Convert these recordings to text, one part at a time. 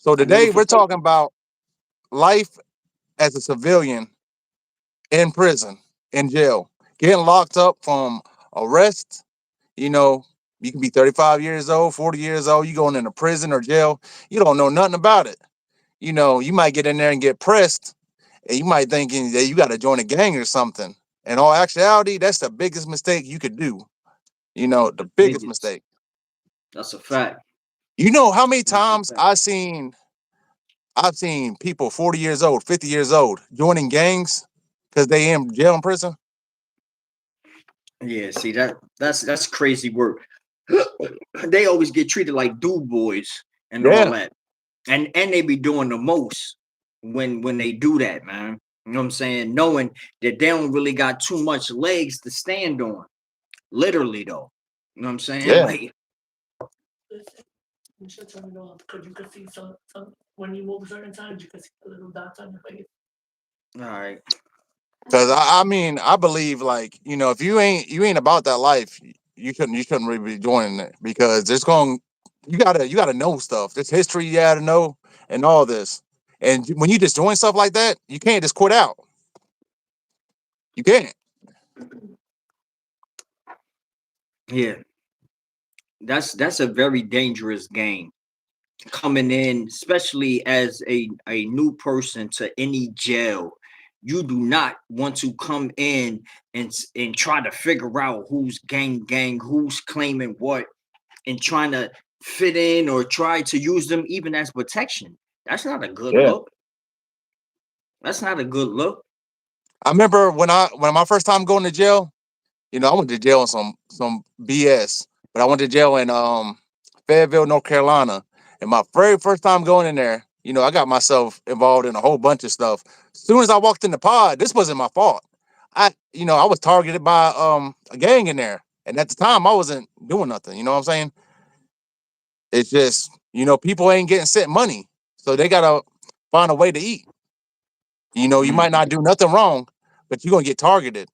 So I never today we're forget. talking about life as a civilian in prison, in jail, getting locked up from arrest. You know, you can be 35 years old, 40 years old, you going into prison or jail, you don't know nothing about it. You might get in there and get pressed, and you might thinking that you got to join a gang or something. In all actuality, that's the biggest mistake you could do. The The biggest biggest. mistake. That's a fact. You know how many That's a times fact. I've seen people 40 years old, 50 years old joining gangs because they in jail and prison. Yeah, see that's crazy work. They always get treated like do boys and all Yeah, that. And they be doing the most when they do that, man. You know what I'm saying? Knowing that they don't really got too much legs to stand on. Literally though. You know what I'm saying? yeah. Like, Listen, you should turn it off because you can see some when you move certain times you can see the little dots on your face. all right. Because I believe, like, if you ain't about that life, you shouldn't really be joining it, because you gotta know stuff. There's history you gotta know, and all this. And when you just doing stuff like that, you can't just quit out. You can't. Yeah. That's a very dangerous game. Coming in, especially as a new person to any jail, you do not want to come in and try to figure out who's gang, who's claiming what, and trying to fit in or try to use them even as protection. That's not a good Yeah. look. That's not a good look. I remember when my first time going to jail. I went to jail on some BS, but I went to jail in Fayetteville, North Carolina. And my very first time going in there, I got myself involved in a whole bunch of stuff. As soon as I walked in the pod, this wasn't my fault. I was targeted by a gang in there. And at the time I wasn't doing nothing. You know what I'm saying? It's just, people ain't getting sent money. So they gotta find a way to eat. You might Mhm. not do nothing wrong, but you're gonna get targeted.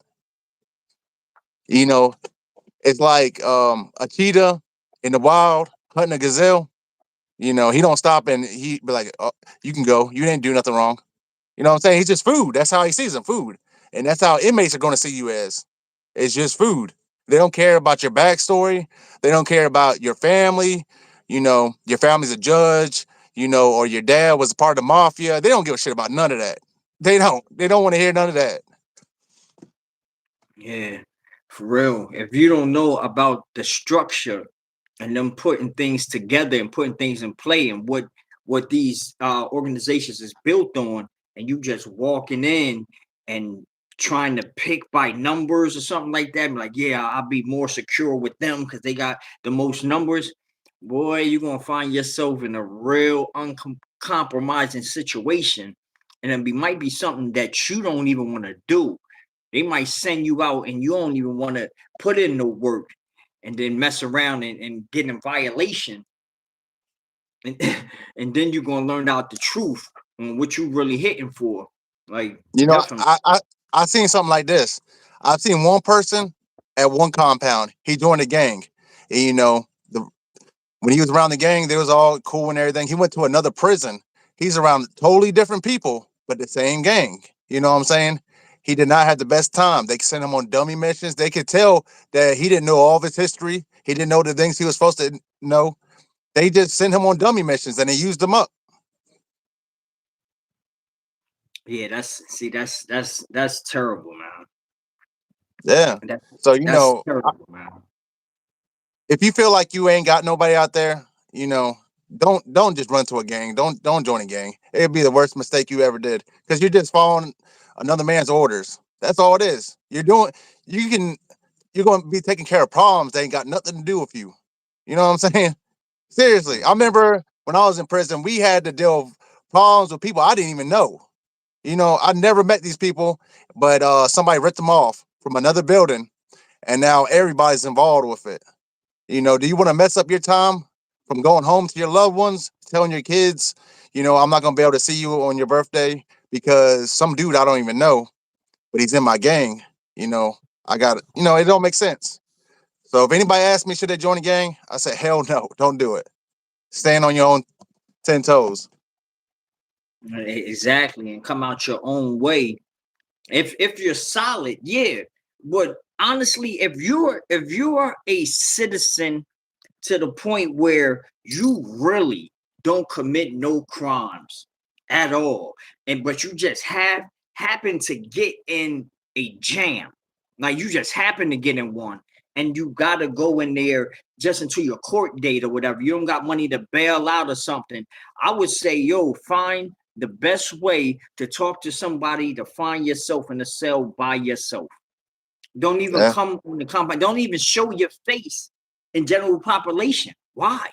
You know, It's like a cheetah in the wild hunting a gazelle. He don't stop and he be like, oh, "You can go. You didn't do nothing wrong." You know what I'm saying? He's just food. That's how he sees them, food, and that's how inmates are going to see you as. It's just food. They don't care about your backstory. They don't care about your family. Your family's a judge. Or your dad was a part of the mafia. They don't give a shit about none of that. They don't. They don't want to hear none of that. Yeah, for real. If you don't know about the structure and them putting things together and putting things in play and what these organizations is built on, and you just walking in and trying to pick by numbers or something like that, like, yeah, I'll be more secure with them because they got the most numbers. Boy, you're gonna find yourself in a real uncompromising situation, and might be something that you don't even want to do. They might send you out and you don't even want to put in the work and then mess around and get in violation. And, and then you're going to learn out the truth on what you really hitting for. Like, You know, definitely. I seen something like this. I've seen one person at one compound. He joined a gang. And, when he was around the gang, they was all cool and everything. He went to another prison. He's around totally different people, but the same gang. You know what I'm saying? He did not have the best time. They sent him on dummy missions. They could tell that he didn't know all of his history. He didn't know the things he was supposed to know. They just sent him on dummy missions and they used him up. Yeah, that's terrible, man. Yeah. That, So, that's terrible, man. if you feel like you ain't got nobody out there, you know, don't just run to a gang. Don't join a gang. It'd be the worst mistake you ever did, because you're just following another man's orders. That's all it is. You can you're going to be taking care of problems that ain't got nothing to do with you. You know what I'm saying? Seriously, I remember when I was in prison, we had to deal with problems with people I didn't even know. I never met these people, but somebody ripped them off from another building, and now everybody's involved with it. Do you want to mess up your time from going home to your loved ones, telling your kids, I'm not going to be able to see you on your birthday because some dude I don't even know, but he's in my gang? You know, I got it. It don't make sense. So if anybody asks me, should they join a gang? I say, hell no, don't do it. Stand on your own 10 toes. Exactly, and come out your own way. If you're solid, yeah. But honestly, if you're a citizen to the point where you really don't commit no crimes at all, and but you just happen to get in a jam, like you just happen to get in one, and you gotta go in there just until your court date or whatever. You don't got money to bail out or something. I would say, yo, find the best way to talk to somebody to find yourself in a cell by yourself. Don't even Yeah, come on the compound. Don't even show your face in general population. Why?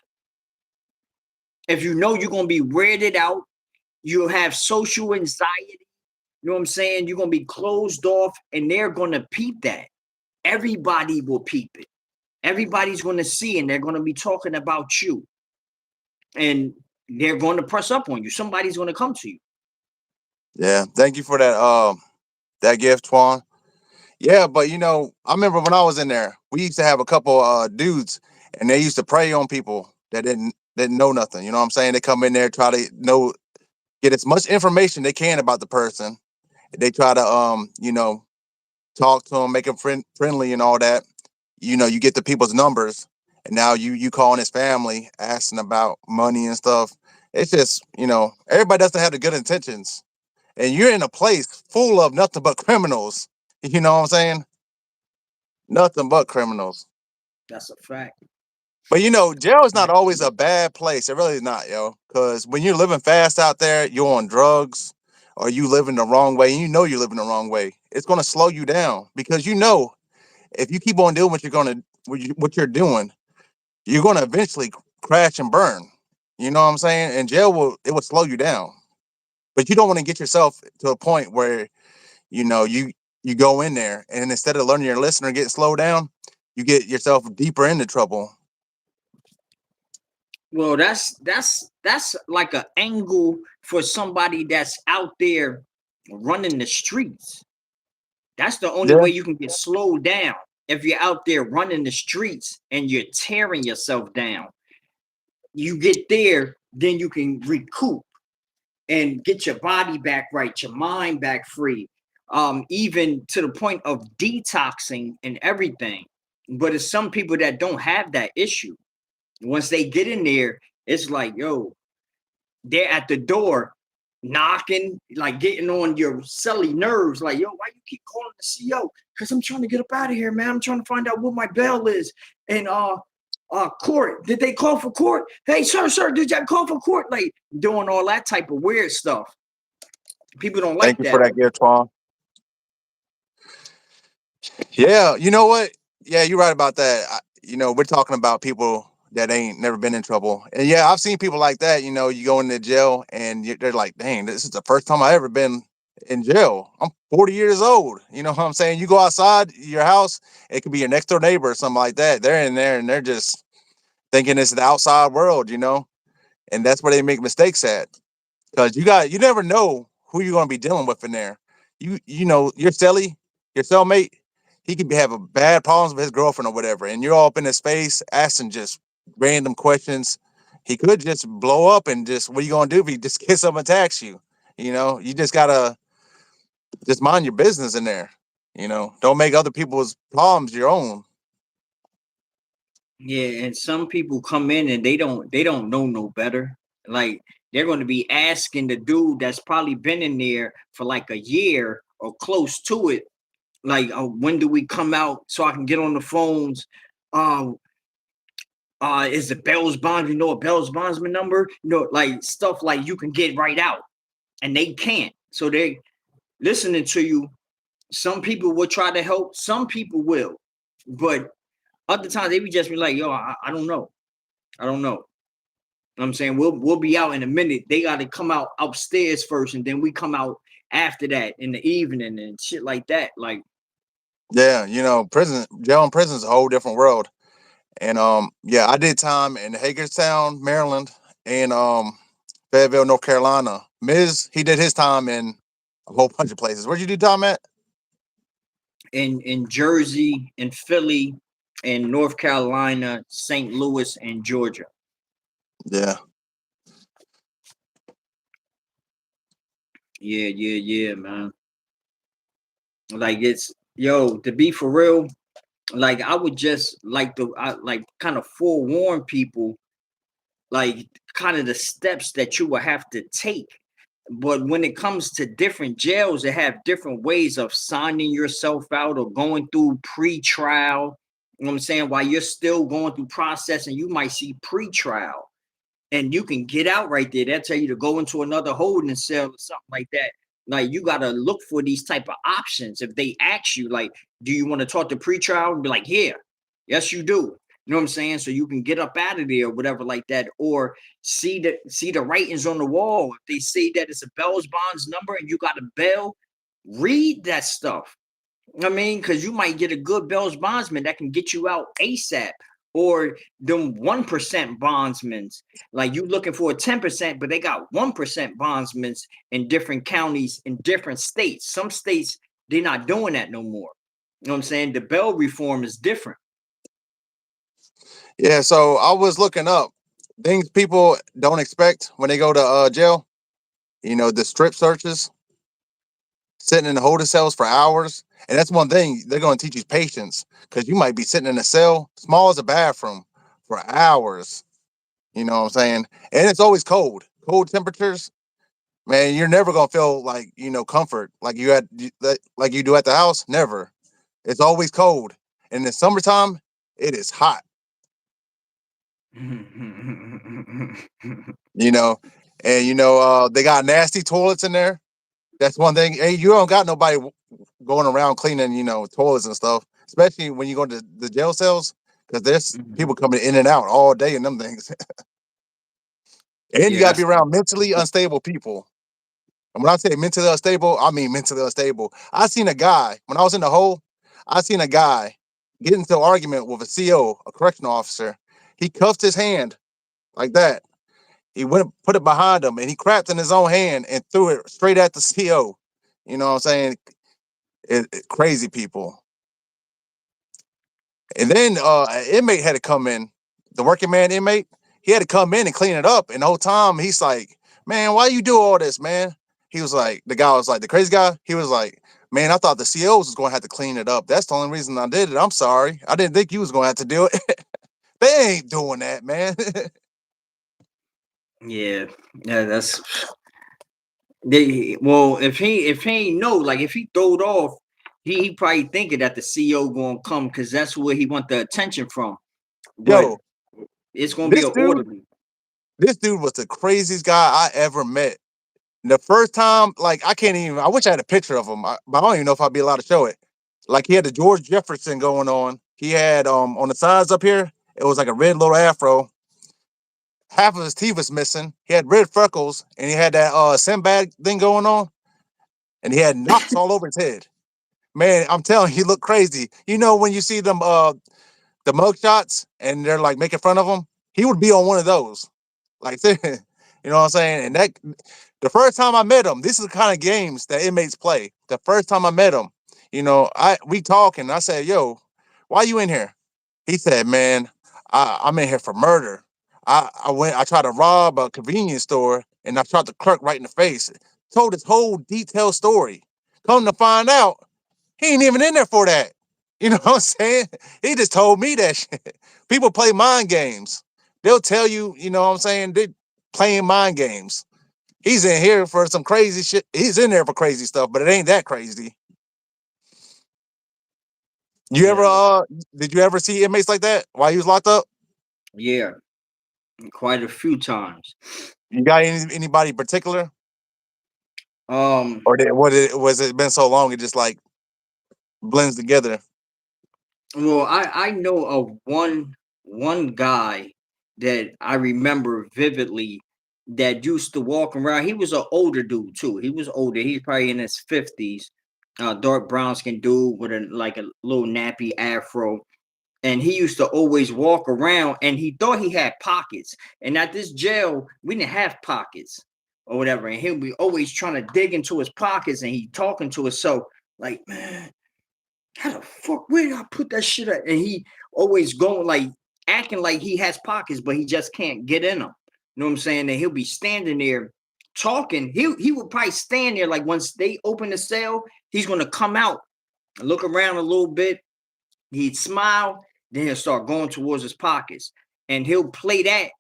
If you know you're gonna be weirded out, you'll have social anxiety. You know what I'm saying? You're gonna be closed off, and they're gonna peep that. Everybody will peep it. Everybody's gonna see, and they're gonna be talking about you, and they're going to press up on you. Somebody's gonna come to you. yeah. Thank you for that gift, Twan. Yeah, but I remember when I was in there, we used to have a couple dudes, and they used to prey on people that didn't know nothing. You know what I'm saying? They come in there, try to get as much information they can about the person. They try to talk to them, make them friendly and all that. You get the people's numbers, and now you calling his family, asking about money and stuff. It's just everybody doesn't have the good intentions, and you're in a place full of nothing but criminals. You know what I'm saying? Nothing but criminals. That's a fact. But jail is not always a bad place. It really is not, yo. Because when you're living fast out there, you're on drugs, or you living the wrong way, and you're living the wrong way. It's gonna slow you down because if you keep on doing what you're doing, you're gonna eventually crash and burn. You know what I'm saying? And jail will slow you down. But you don't want to get yourself to a point where you go in there and instead of learning your lesson or getting slowed down, you get yourself deeper into trouble. Well, that's like an angle for somebody that's out there running the streets. That's the only Yeah. way you can get slowed down. If you're out there running the streets and you're tearing yourself down, you get there, then you can recoup and get your body back right, your mind back free, even to the point of detoxing and everything. But it's some people that don't have that issue. Once they get in there, it's like, yo, they're at the door knocking, like getting on your silly nerves, like, yo, why you keep calling the CO? Because I'm trying to get up out of here, man. I'm trying to find out what my bail is. And court, did they call for court? Hey, sir, did y'all call for court? Like doing all that type of weird stuff. People don't Thank like you for that. that gift, Twan. Yeah, you know what? Yeah, you're right about that. We're talking about people that ain't never been in trouble, and yeah, I've seen people like that. You go into jail, and they're like, "Dang, this is the first time I ever been in jail. I'm 40 years old." You know what I'm saying? You go outside your house, it could be your next door neighbor or something like that. They're in there, and they're just thinking it's the outside world, and that's where they make mistakes at. Because you never know who you're going to be dealing with in there. Your cellie, your cellmate, he could be having bad problems with his girlfriend or whatever, and you're all up in his face asking just random questions. He could just blow up and just what are you going to do if he just gets up and attacks you? You just gotta just mind your business in there. Don't make other people's problems your own. Yeah, and some people come in and they don't know no better. Like they're going to be asking the dude that's probably been in there for like a year or close to it, like, when do we come out so I can get on the phones? Uh, is the Bell's Bonds? You know a Bell's Bondsman number? Like stuff like you can get right out, and they can't. So they listening to you. Some people will try to help. Some people will, but other times they be just be like, yo, I don't know. I don't know. You know what I'm saying we'll be out in a minute. They got to come out upstairs first, and then we come out after that in the evening and shit like that. Like, Yeah, jail and prison is a whole different world. And yeah, I did time in Hagerstown, Maryland, and Fayetteville, North Carolina. Miz, he did his time in a whole bunch of places. Where'd you do time at? in Jersey, in Philly, in North Carolina, St. Louis, and Georgia. Yeah. Yeah, man. Like it's yo, to be for real, like I would just like to like kind of forewarn people, like kind of the steps that you will have to take. But when it comes to different jails, they have different ways of signing yourself out or going through pre-trial. You know what I'm saying? While you're still going through processing, you might see pre-trial and you can get out right there. They'll tell you to go into another holding cell or something like that. Like you got to look for these type of options. If they ask you, like, do you want to talk to pretrial? And be like, yeah, yes, you do. You know what I'm saying? So you can get up out of there or whatever like that, or see the writings on the wall. If they say that it's a Bell's bonds number and you got a bell, read that stuff. I mean, because you might get a good Bell's bondsman that can get you out ASAP, or them 1% bondsmen. Like you looking for a 10%, but they got 1% bondsmen in different counties in different states. Some states they're not doing that no more. You know what I'm saying? The Bell reform is different. Yeah, so I was looking up things people don't expect when they go to jail. You know, the strip searches, sitting in the holding cells for hours. And that's one thing they're going to teach you patience, because you might be sitting in a cell, small as a bathroom, for hours. You know what I'm saying? And it's always cold temperatures. Man, you're never going to feel like, comfort like you do at the house. Never. It's always cold. And in the summertime, it is hot, you know. And, they got nasty toilets in there. That's one thing. Hey, you don't got nobody going around cleaning, toilets and stuff, especially when you go to the jail cells, because there's people coming in and out all day in them things. And you Yeah, got to that's be around mentally unstable people. And when I say mentally unstable, I mean mentally unstable. When I was in the hole, I seen a guy get into an argument with a CO, a correctional officer. He cuffed his hand like that. He went and put it behind him, and he crapped in his own hand and threw it straight at the CO. You know what I'm saying? Crazy people. And then an inmate had to come in, the working man inmate. He had to come in and clean it up. And the whole time he's like, "Man, why you do all this, man?" He was like, the guy was like, the crazy guy. He was like, "Man, I thought the COs was going to have to clean it up. That's the only reason I did it. I'm sorry. I didn't think you was going to have to do it." They ain't doing that, man. yeah, that's they. Well, if he ain't know, like if he throwed off, he probably thinking that the CO gonna come because that's where he want the attention from. But Yo, it's gonna be this an dude, orderly. this dude was the craziest guy I ever met. The first time, like, I wish I had a picture of him, but I don't even know if I'd be allowed to show it. Like, he had the George Jefferson going on. He had, on the sides up here, it was like a red little afro. Half of his teeth was missing. He had red freckles, and he had that Sinbad thing going on, and he had knots all over his head. Man, I'm telling you, he looked crazy. You know, when you see them, the mug shots, and they're like making fun of him, he would be on one of those. Like, you know what I'm saying? And the first time I met him, this is the kind of games that inmates play. The first time I met him, we talking. I said, "Yo, why you in here?" He said, "Man, I'm in here for murder. I tried to rob a convenience store, and I shot the clerk right in the face." Told his whole detailed story. Come to find out, he ain't even in there for that. You know what I'm saying? He just told me that shit. People play mind games. They'll tell you, you know what I'm saying? They playing mind games. He's in here for some crazy shit. He's in there for crazy stuff, but it ain't that crazy. You ever Yeah, did you ever see inmates like that while he was locked up? yeah, quite a few times. You got anybody in particular? Um, Or was it been so long it just like blends together? well, I know of one guy that I remember vividly that used to walk around. He was an older dude too. He was older. He's probably in his 50s. Dark brown skin dude with a little nappy afro. And he used to always walk around and he thought he had pockets. And at this jail, we didn't have pockets or whatever. And he'll be always trying to dig into his pockets and he talking to himself like, man, how the fuck, where did I put that shit at? And he always going like acting like he has pockets, but he just can't get in them. You know what I'm saying? And he'll be standing there talking, he would probably stand there. Like once they open the cell, he's gonna come out, look around a little bit. He'd smile, then he'll start going towards his pockets, and he'll play that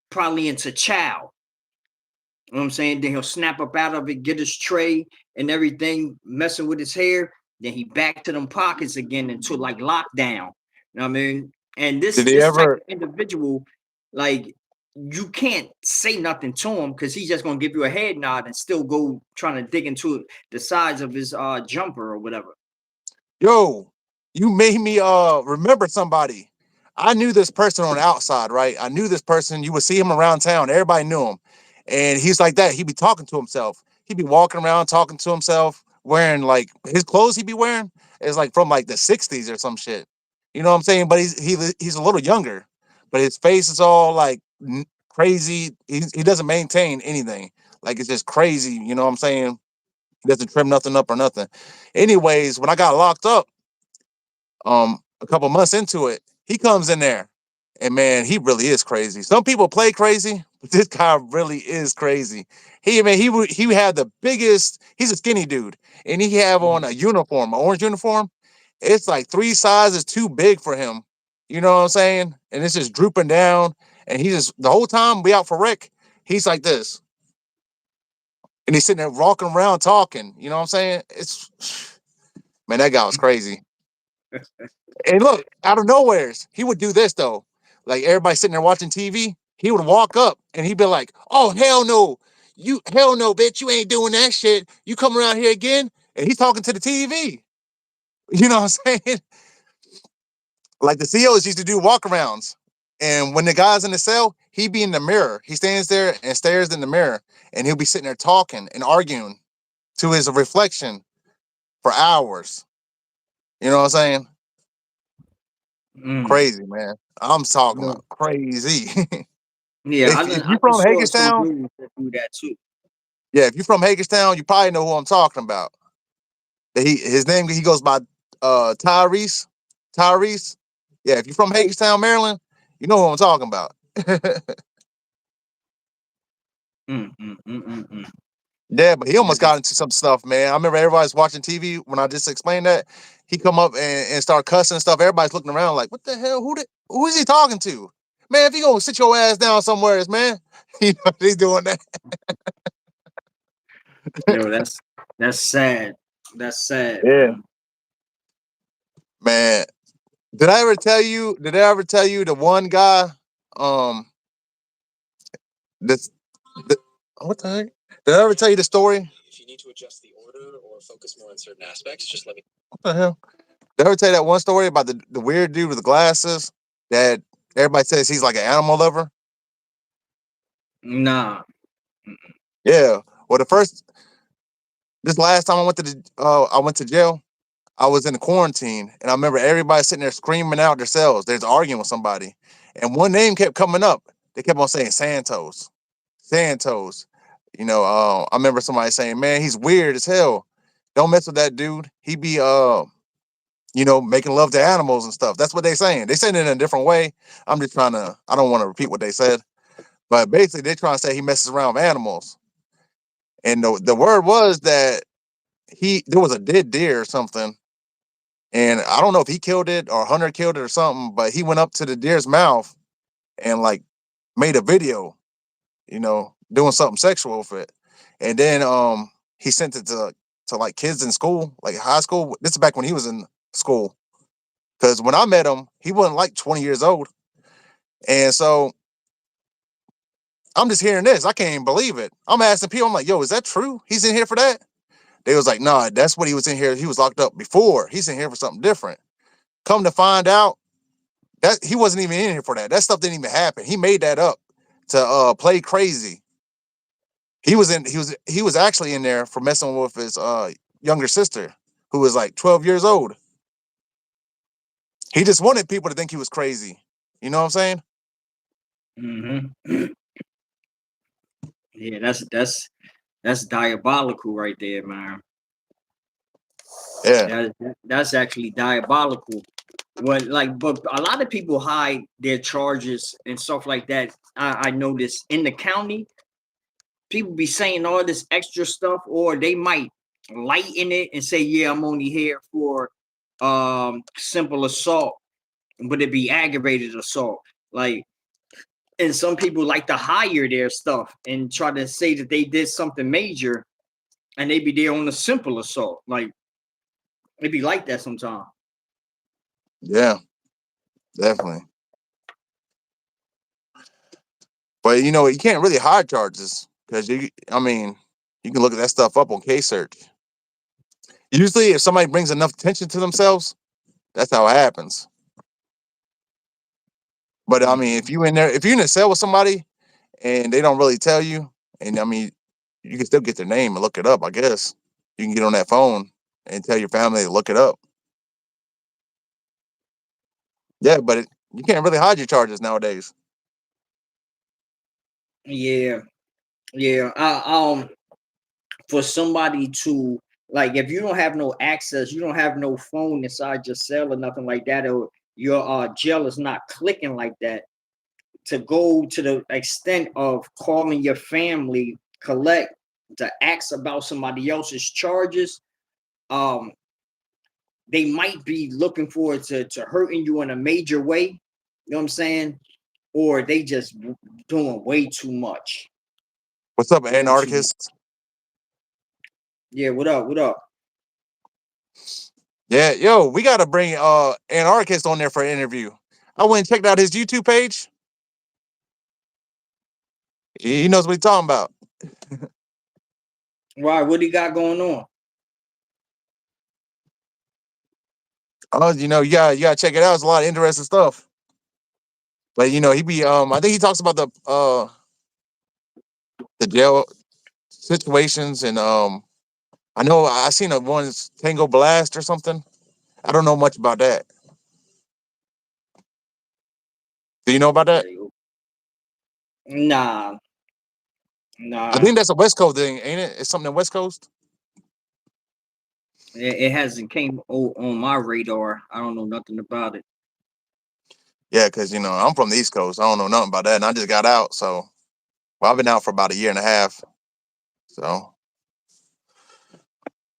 probably into chow. You know what I'm saying? Then he'll snap up out of it, get his tray and everything, messing with his hair. Then he back to them pockets again into like lockdown. You know what I mean? And Did he this type ever? of individual, like you can't say nothing to him because he's just gonna give you a head nod and still go trying to dig into the sides of his jumper or whatever. Yo, you made me remember somebody. I knew this person on the outside, right? I knew this person. You would see him around town. Everybody knew him. And he's like that. He'd be talking to himself. He'd be walking around talking to himself, wearing like his clothes he'd be wearing is like from like the 60s or some shit. You know what I'm saying? But he's a little younger. But his face is all like crazy. He doesn't maintain anything. Like it's just crazy, you know what I'm saying? He doesn't trim nothing up or nothing. Anyways, when I got locked up, a couple months into it, he comes in there, and man, he really is crazy. Some people play crazy, but this guy really is crazy. He had the biggest. He's a skinny dude, and he have on a uniform, an orange uniform. It's like 3 sizes too big for him. You know what I'm saying? And it's just drooping down, and he just the whole time we out for Rick, he's like this, and he's sitting there walking around talking. You know what I'm saying? It's man, that guy was crazy. And look, out of nowheres, he would do this though. Like everybody sitting there watching TV, he would walk up and he'd be like, "Oh hell no, hell no, bitch, you ain't doing that shit. You come around here again?" And he's talking to the TV. You know what I'm saying? Like the CEOs used to do walkarounds, and when the guy's in the cell, he'd be in the mirror. He stands there and stares in the mirror, and he'll be sitting there talking and arguing to his reflection for hours. You know what I'm saying? Mm. Crazy, man. I'm talking No. about crazy. Yeah, If I you done from saw some Hagerstown, dudes that do that too. yeah, if you're from Hagerstown, you probably know who I'm talking about. His name he goes by Tyrese. Tyrese. Yeah, if you're from Hagerstown, Maryland, you know who I'm talking about. Mm, mm, mm, mm, mm. Yeah, but he almost That is- got into some stuff, man. I remember everybody's watching TV when I just explained that. He come up and start cussing and stuff. Everybody's looking around like, what the hell? Who is he talking to? Man, if you gonna sit your ass down somewhere, man. You know, he's doing that. Yo, that's sad. That's sad, Yeah. man. Man, did I ever tell you the one guy um this the, what the heck? Did I ever tell you the story? If you need to adjust the order or focus more on certain aspects, just let me. What the hell? Did I ever tell you that one story about the weird dude with the glasses that everybody says he's like an animal lover? Nah. Yeah. Well, this last time I went to jail, I was in the quarantine, and I remember everybody sitting there screaming out their cells. There's arguing with somebody, and one name kept coming up. They kept on saying Santos, Santos. I remember somebody saying, "Man, he's weird as hell. Don't mess with that dude. He be making love to animals and stuff." That's what they saying. They saying it in a different way. I'm just trying to. I don't want to repeat what they said, but basically they trying to say he messes around with animals. And the word was that there was a dead deer or something, and I don't know if he killed it or Hunter killed it or something, but he went up to the deer's mouth and like made a video, doing something sexual with it. And then he sent it to like kids in school, like high school. This is back when he was in school. Because when I met him, he wasn't like 20 years old. And so I'm just hearing this. I can't even believe it. I'm asking people, I'm like, yo, is that true? He's in here for that? They was like, nah, that's what he was in here. He was locked up before. He's in here for something different. Come to find out, that he wasn't even in here for that. That stuff didn't even happen. He made that up to play crazy. He was actually in there for messing with his younger sister, who was like 12 years old. He just wanted people to think he was crazy. You know what I'm saying? Mm-hmm. Yeah, that's diabolical right there, man. Yeah. That's actually diabolical. But a lot of people hide their charges and stuff like that. I noticed in the county, people be saying all this extra stuff, or they might lighten it and say, yeah, I'm only here for simple assault, but it be aggravated assault. Like, and some people like to hire their stuff and try to say that they did something major, and they be there on a simple assault. Like, it be like that sometimes. Yeah, definitely. But you know, you can't really hide charges because I mean, you can look at that stuff up on case search. Usually, if somebody brings enough attention to themselves, that's how it happens. But I mean, if you're in a cell with somebody and they don't really tell you, and I mean, you can still get their name and look it up. I guess you can get on that phone and tell your family to look it up. Yeah, but you can't really hide your charges nowadays. Yeah, yeah. For somebody to, like, if you don't have no access, you don't have no phone inside your cell or nothing like that, or your jail is not clicking like that, to go to the extent of calling your family, collect, to ask about somebody else's charges, um, they might be looking forward to hurting you in a major way. You know what I'm saying? Or they just doing way too much. What's up, Doing too much. anarchists? Yeah, what up? What up? Yeah, yo, we gotta bring anarchist on there for an interview. I went and checked out his YouTube page. He knows what he's talking about. Why? What he got going on? Oh, you gotta check it out. It's a lot of interesting stuff. But he be I think he talks about the jail situations, and I know I seen a one Tango Blast or something. I don't know much about that. Do you know about that? Okay. Nah, I nah. think that's a West Coast thing, ain't it? It's something in West Coast. It hasn't came on my radar. I don't know nothing about it. Yeah, because I'm from the East Coast. I don't know nothing about that, and I just got out. So, well, I've been out for about a year and a half. So,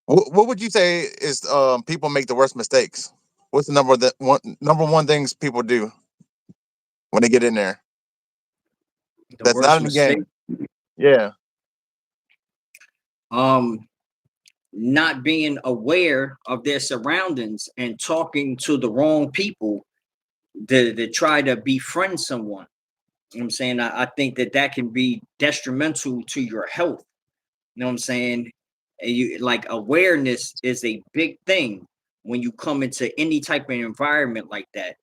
what would you say is people make the worst mistakes? What's the number one things people do when they get in there? The That's not worst in the mistake. game. Yeah. Um, Not being aware of their surroundings and talking to the wrong people to try to befriend someone. You know what I'm saying? I think that can be detrimental to your health. You know what I'm saying? And like, awareness is a big thing when you come into any type of environment like that,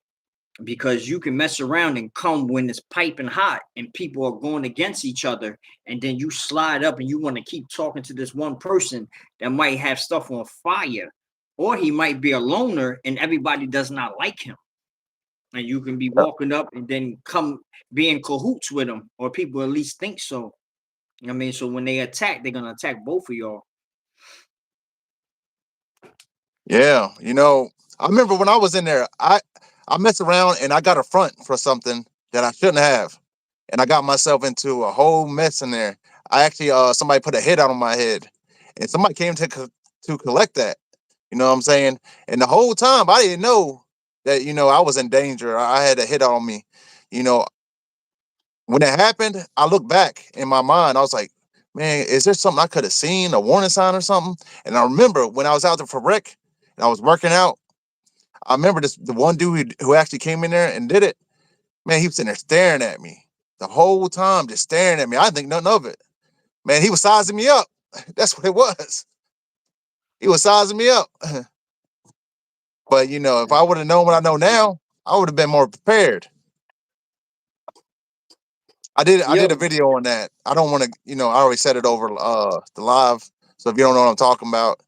because you can mess around and come when it's piping hot and people are going against each other, and then you slide up and you want to keep talking to this one person that might have stuff on fire, or he might be a loner and everybody does not like him, and you can be walking up and then come be in cahoots with him, or people at least think so. I mean, so when they attack, they're gonna attack both of y'all. Yeah. I remember when I was in there, I messed around and I got a front for something that I shouldn't have, and I got myself into a whole mess in there. I actually somebody put a hit out on my head, and somebody came to collect that. You know what I'm saying? And the whole time I didn't know that I was in danger. I had a hit on me. You know, when it happened, I looked back in my mind. I was like, man, is there something I could have seen, a warning sign or something? And I remember when I was out there for rec and I was working out, I remember the one dude who actually came in there and did it. Man, he was sitting there staring at me the whole time, just staring at me. I didn't think nothing of it. Man, he was sizing me up. That's what it was. He was sizing me up. But if I would have known what I know now, I would have been more prepared. I did a Yo, video on that. I don't want to, I already said it over the live. So if you don't know what I'm talking about,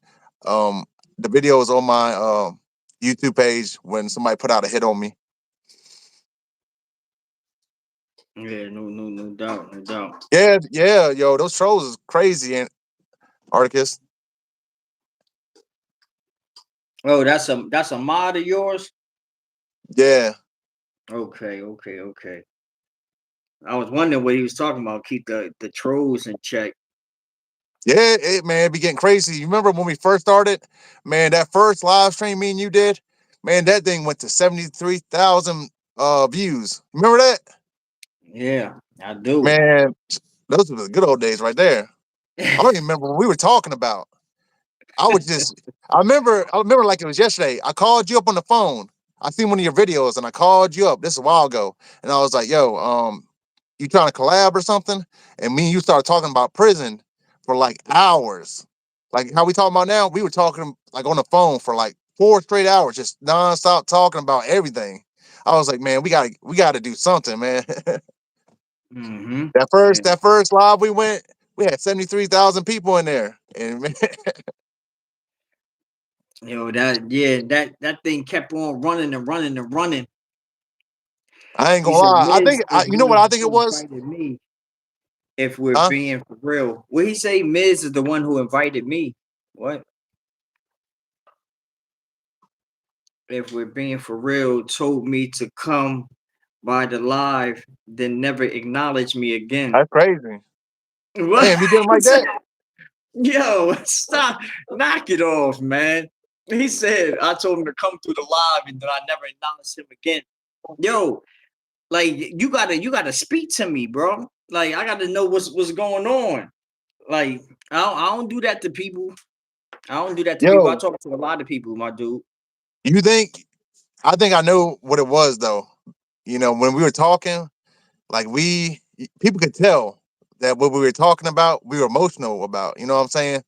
um the video is on my YouTube page when somebody put out a hit on me. yeah, no doubt, no doubt. Yeah, yeah, yo, those trolls is crazy and Articus. Oh, that's a mod of yours. Yeah. Okay, okay, okay. I was wondering what he was talking about. Keep the trolls in check. Yeah, man, it be getting crazy. You remember when we first started? Man, that first live stream me and you did, man, that thing went to 73,000 views. Remember that? Yeah, I do. Man, those were the good old days right there. I don't even remember what we were talking about. I was just, I remember like it was yesterday. I called you up on the phone. I seen one of your videos and I called you up. This is a while ago. And I was like, yo, you trying to collab or something? And me and you started talking about prison for like hours. Like how we talking about now, we were talking like on the phone for like 4 straight hours, just nonstop talking about everything. I was like, man, we gotta do something, man. Mm-hmm. That first live we had 73,000 people in there. And man, Yo, that thing kept on running and running and running. I ain't He gonna said lie. Miz is You know one what of I think it who was? invited me. If we're Huh? being for real, what he say? Miz is the one who invited me. What? If we're being for real, told me to come by the live, then never acknowledge me again. That's crazy. What? Damn, you did him like that? Yo, stop, knock it off, man. He said I told him to come through the live, and then I never acknowledged him again. Yo, like you gotta speak to me, bro. Like I gotta know what's going on. Like I don't do that to people. I don't do that to people. I Yo, talk to a lot of people, my dude. you think I think I know what it was though. You know, when we were talking, like people could tell that what we were talking about, we were emotional about. You know what I'm saying?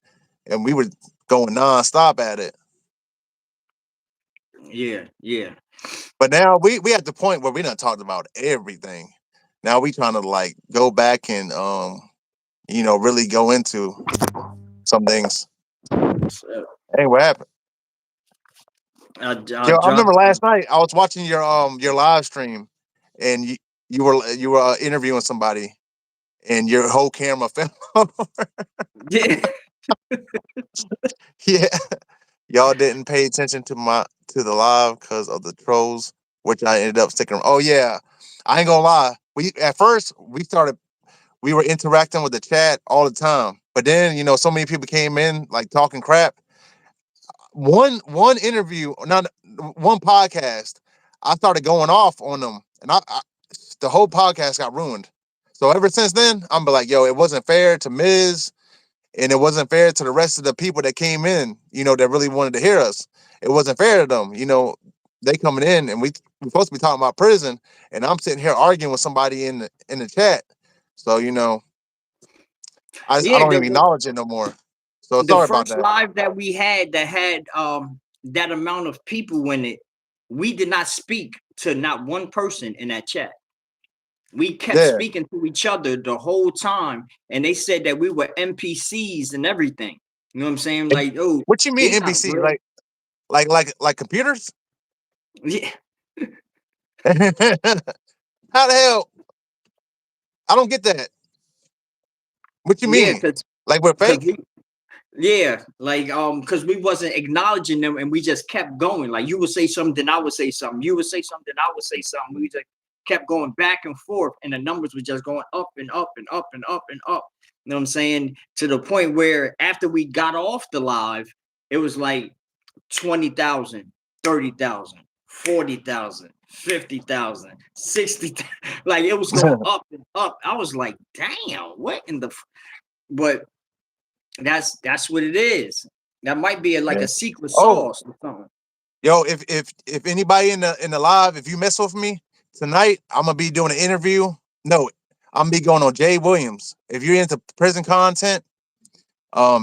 And we were going nonstop at it. Yeah, yeah. But now we at the point where we done talked about everything. Now we trying to like go back and really go into some things. So, Hey, what happened? I Yo, I remember dropped. last night I was watching your live stream, and you were interviewing somebody, and your whole camera fell. Yeah, Yeah, y'all didn't pay attention to the live because of the trolls, which I ended up sticking. Oh yeah, I ain't gonna lie. We at first we were interacting with the chat all the time, but then so many people came in like talking crap. One interview, not one podcast, I started going off on them, and the whole podcast got ruined. So ever since then, I'm be like, yo, it wasn't fair to Miz, and it wasn't fair to the rest of the people that came in, that really wanted to hear us. It wasn't fair to them, they coming in, and we're supposed to be talking about prison, and I'm sitting here arguing with somebody in the chat. So I yeah. don't even acknowledge it no more. So The sorry about first that. live that we had that had that amount of people in it, we did not speak to not one person in that chat. We kept Yeah. speaking to each other the whole time, and they said that we were NPCs and everything. You know what I'm saying? Like, oh, What you mean it's not NPC? real. Like computers? Yeah, How the hell? I don't get that. What you yeah, mean? Like we're because fake? we, yeah, like because we wasn't acknowledging them, and we just kept going. Like you would say something, I would say something. You would say something, I would say something. We just kept going back and forth, and the numbers were just going up and up and up and up and up. You know what I'm saying? To the point where after we got off the live, it was like 20,000, 30,000, 40,000, 50,000, 60,000. Like it was going up and up. I was like, damn, what in the but that's what it is. That might be like Yeah. a secret Oh, sauce or something. yo, if anybody in the live, if you mess with me tonight, I'm gonna be doing an interview. No, I'm gonna be going on Jay Williams. If you're into prison content,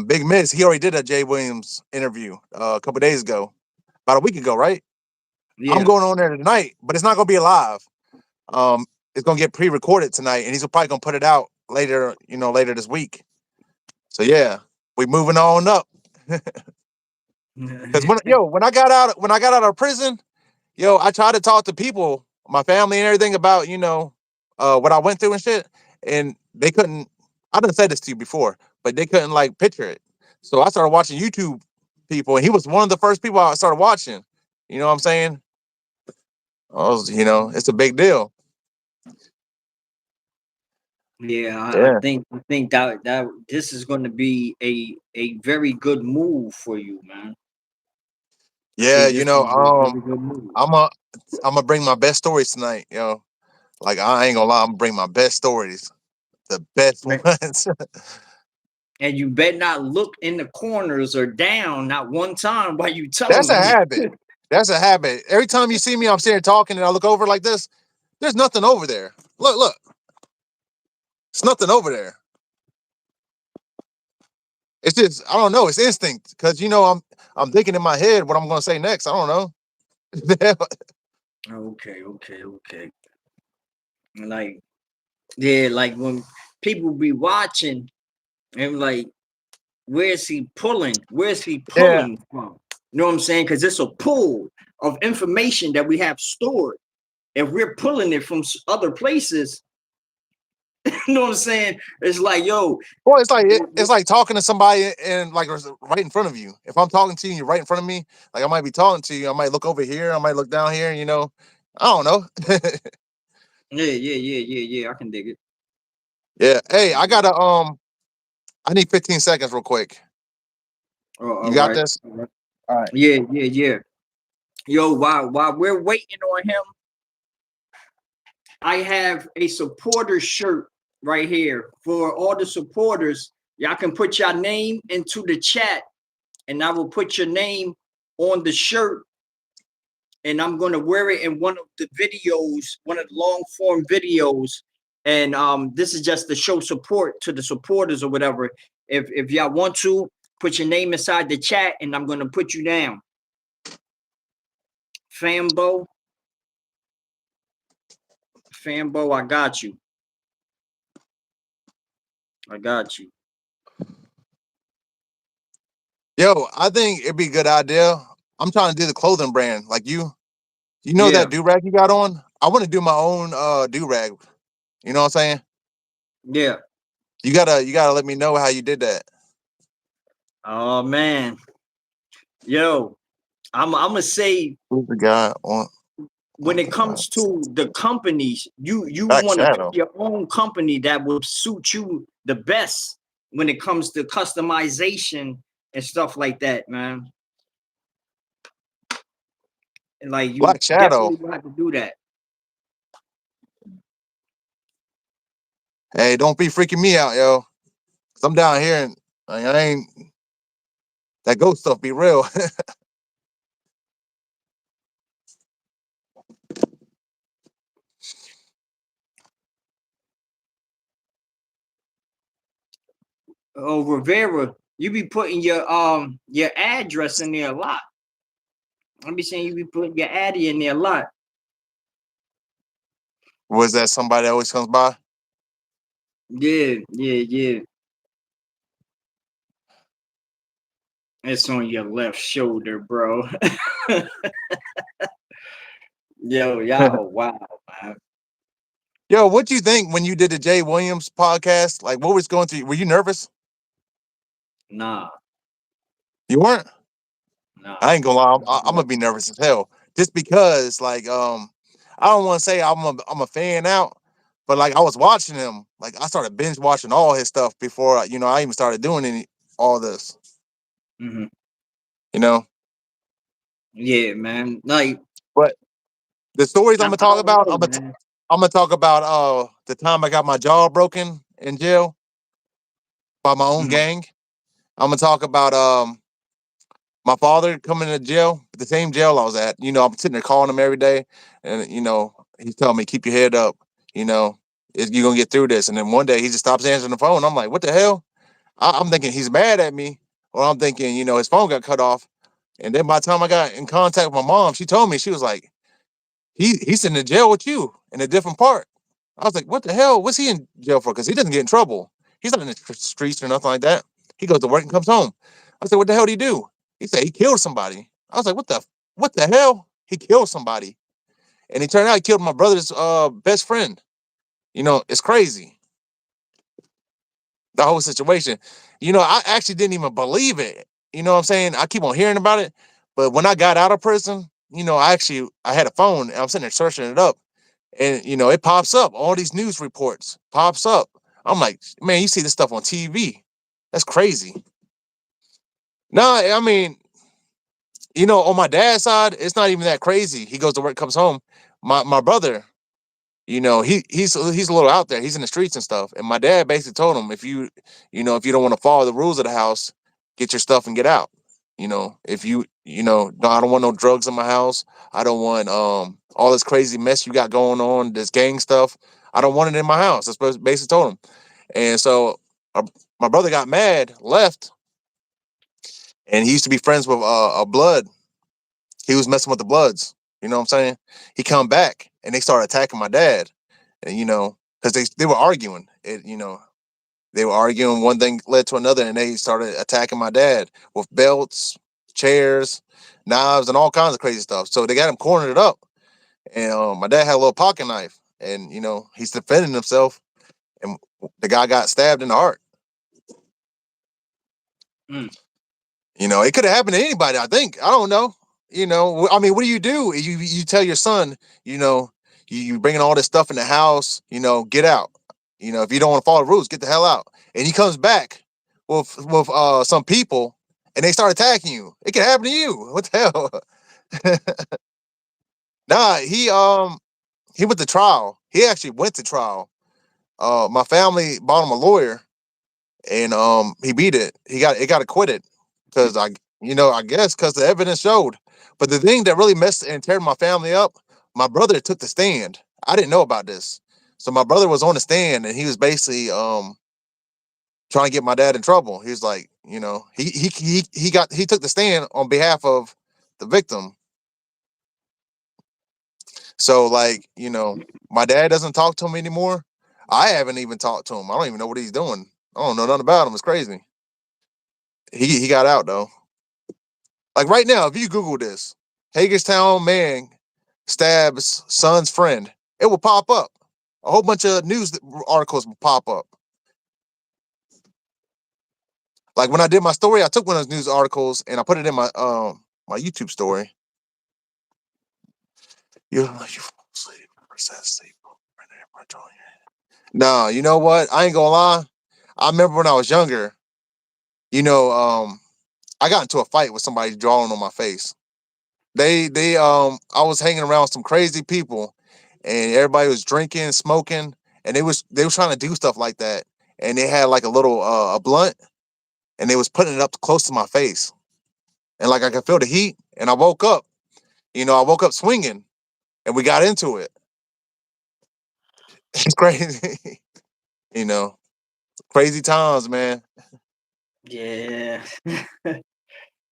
Big Miss, he already did a Jay Williams interview a couple days ago, about a week ago, right? I'm Yeah. going on there tonight, but it's not gonna be live. It's gonna get pre-recorded tonight, and he's probably gonna put it out later, later this week. So yeah, we moving on up. Because when I got out of prison, I tried to talk to people, my family and everything about what I went through and shit, and they couldn't. I didn't say this to you before, but they couldn't like picture it. So I started watching YouTube people, and he was one of the first people I started watching. You know what I'm saying? It's a big deal. Yeah, Yeah. I think that this is going to be a very good move for you, man. I Yeah, think this is a very good move. I'm a I'm gonna bring my best stories tonight, yo. Like I ain't gonna lie, I'm gonna bring my best stories, the best ones. And you bet not look in the corners or down not one time while you That's a telling habit. it. That's a habit. Every time you see me, I'm sitting here talking and I look over like this. There's nothing over there. Look, it's nothing over there. It's just I don't know. It's instinct because I'm thinking in my head what I'm gonna say next. I don't know. Okay, okay, okay. Like, yeah, like when people be watching and like, where's he pulling? Where's he Yeah. pulling from? You know what I'm saying? Because it's a pool of information that we have stored. If we're pulling it from other places, you know what I'm saying? It's like, yo, Well, it's like talking to somebody and like right in front of you. If I'm talking to you and you're right in front of me, like I might be talking to you. I might look over here. I might look down here. I don't know. yeah. I can dig it. Yeah. I Hey, can I dig it. gotta I need 15 seconds real quick. Oh, You all got right. this? All right. All right. Yeah. Yo, while we're waiting on him, I have a supporter shirt right here for all the supporters. Y'all can put your name into the chat, and I will put your name on the shirt, and I'm gonna wear it in one of the videos, one of the long form videos. And this is just to show support to the supporters or whatever. If y'all want to put your name inside the chat, and I'm gonna put you down, Fambo. Fambo, I got you. I got you. Yo, I think it'd be a good idea. I'm trying to do the clothing brand. Like you know Yeah, that do rag you got on? I want to do my own do rag. You know what I'm saying? yeah. You gotta let me know how you did that. Oh man, yo, I'm gonna say Who's the guy when on it the comes to the companies, you Black want to pick Shadow? your own company that will suit you the best when it comes to customization and stuff like that, man. And like you Black Shadow. definitely will have to do that. Hey, don't be freaking me out, yo. Cause I'm down here and like, I ain't that ghost stuff be real. Oh, Rivera, you be putting your address in there a lot. I be saying you be putting your addy in there a lot. Was that somebody that always comes by? Yeah. It's on your left shoulder, bro. Yo, y'all, wow, man. Yo, what do you think when you did the Jay Williams podcast? Like, what was going through? Were you nervous? Nah, You weren't. nah. I ain't gonna lie. I'm gonna be nervous as hell, just because, like, I don't want to say I'm a fan out, but like I was watching him, like I started binge watching all his stuff before, I even started doing all this. Mm-hmm. You know, Yeah, man. Like, but the stories I'm I gonna talk don't about, know, man. I'm gonna talk about the time I got my jaw broken in jail by my own Mm-hmm. gang. I'm gonna talk about my father coming to jail, the same jail I was at. I'm sitting there calling him every day, and he's telling me keep your head up. You're gonna get through this. And then one day he just stops answering the phone. I'm like, what the hell? I'm thinking he's mad at me, or I'm thinking his phone got cut off. And then by the time I got in contact with my mom, she told me, she was like, he's in the jail with you in a different part. I was like, what the hell? What's he in jail for? Because he doesn't get in trouble. He's not in the streets or nothing like that. He goes to work and comes home. I said, what the hell did he do? He said he killed somebody. I was like, what the hell? He killed somebody. And it turned out he killed my brother's best friend. It's crazy. The whole situation. I actually didn't even believe it. You know what I'm saying? I keep on hearing about it. But when I got out of prison, I had a phone and I'm sitting there searching it up. And it pops up. All these news reports pops up I'm like, man, you see this stuff on TV. That's crazy. No, I mean, on my dad's side, it's not even that crazy. He goes to work, comes home. My brother, he's a little out there. He's in the streets and stuff. And my dad basically told him, if you don't want to follow the rules of the house, get your stuff and get out. If no, I don't want no drugs in my house. I don't want all this crazy mess you got going on, this gang stuff. I don't want it in my house. That's what basically told him. And so my brother got mad, left, and he used to be friends with a blood. He was messing with the Bloods. You know what I'm saying? He come back and they started attacking my dad. And because they were arguing. They were arguing, one thing led to another, and they started attacking my dad with belts, chairs, knives, and all kinds of crazy stuff. So they got him cornered up. And my dad had a little pocket knife, and he's defending himself, and the guy got stabbed in the heart. Mm. It could have happened to anybody, I think. I don't know. I mean, what do? You tell your son, you bringing all this stuff in the house, get out. If you don't want to follow the rules, get the hell out. And he comes back with some people, and they start attacking you. It could happen to you. What the hell? Nah, he went to trial. He actually went to trial. My family bought him a lawyer, and he beat it. It got acquitted because I guess because the evidence showed. But the thing that really messed and teared my family up, my brother took the stand. I didn't know about this. So my brother was on the stand, and he was basically trying to get my dad in trouble. He was like, he took the stand on behalf of the victim. So like, my dad doesn't talk to him anymore. I haven't even talked to him. I don't even know what he's doing. I don't know nothing about him. It's crazy. He got out though. Like right now, if you Google this, Hagerstown man stabs son's friend, it will pop up. A whole bunch of news articles will pop up. Like when I did my story, I took one of those news articles and I put it in my YouTube story. You fall asleep. No, you know what? I ain't gonna lie. I remember when I was younger, I got into a fight with somebody drawing on my face. I was hanging around with some crazy people, and everybody was drinking, smoking, and they was trying to do stuff like that. And they had like a little a blunt, and they was putting it up close to my face, and like I could feel the heat. And I woke up, swinging, and we got into it. It's crazy, you know, crazy times, man. Yeah.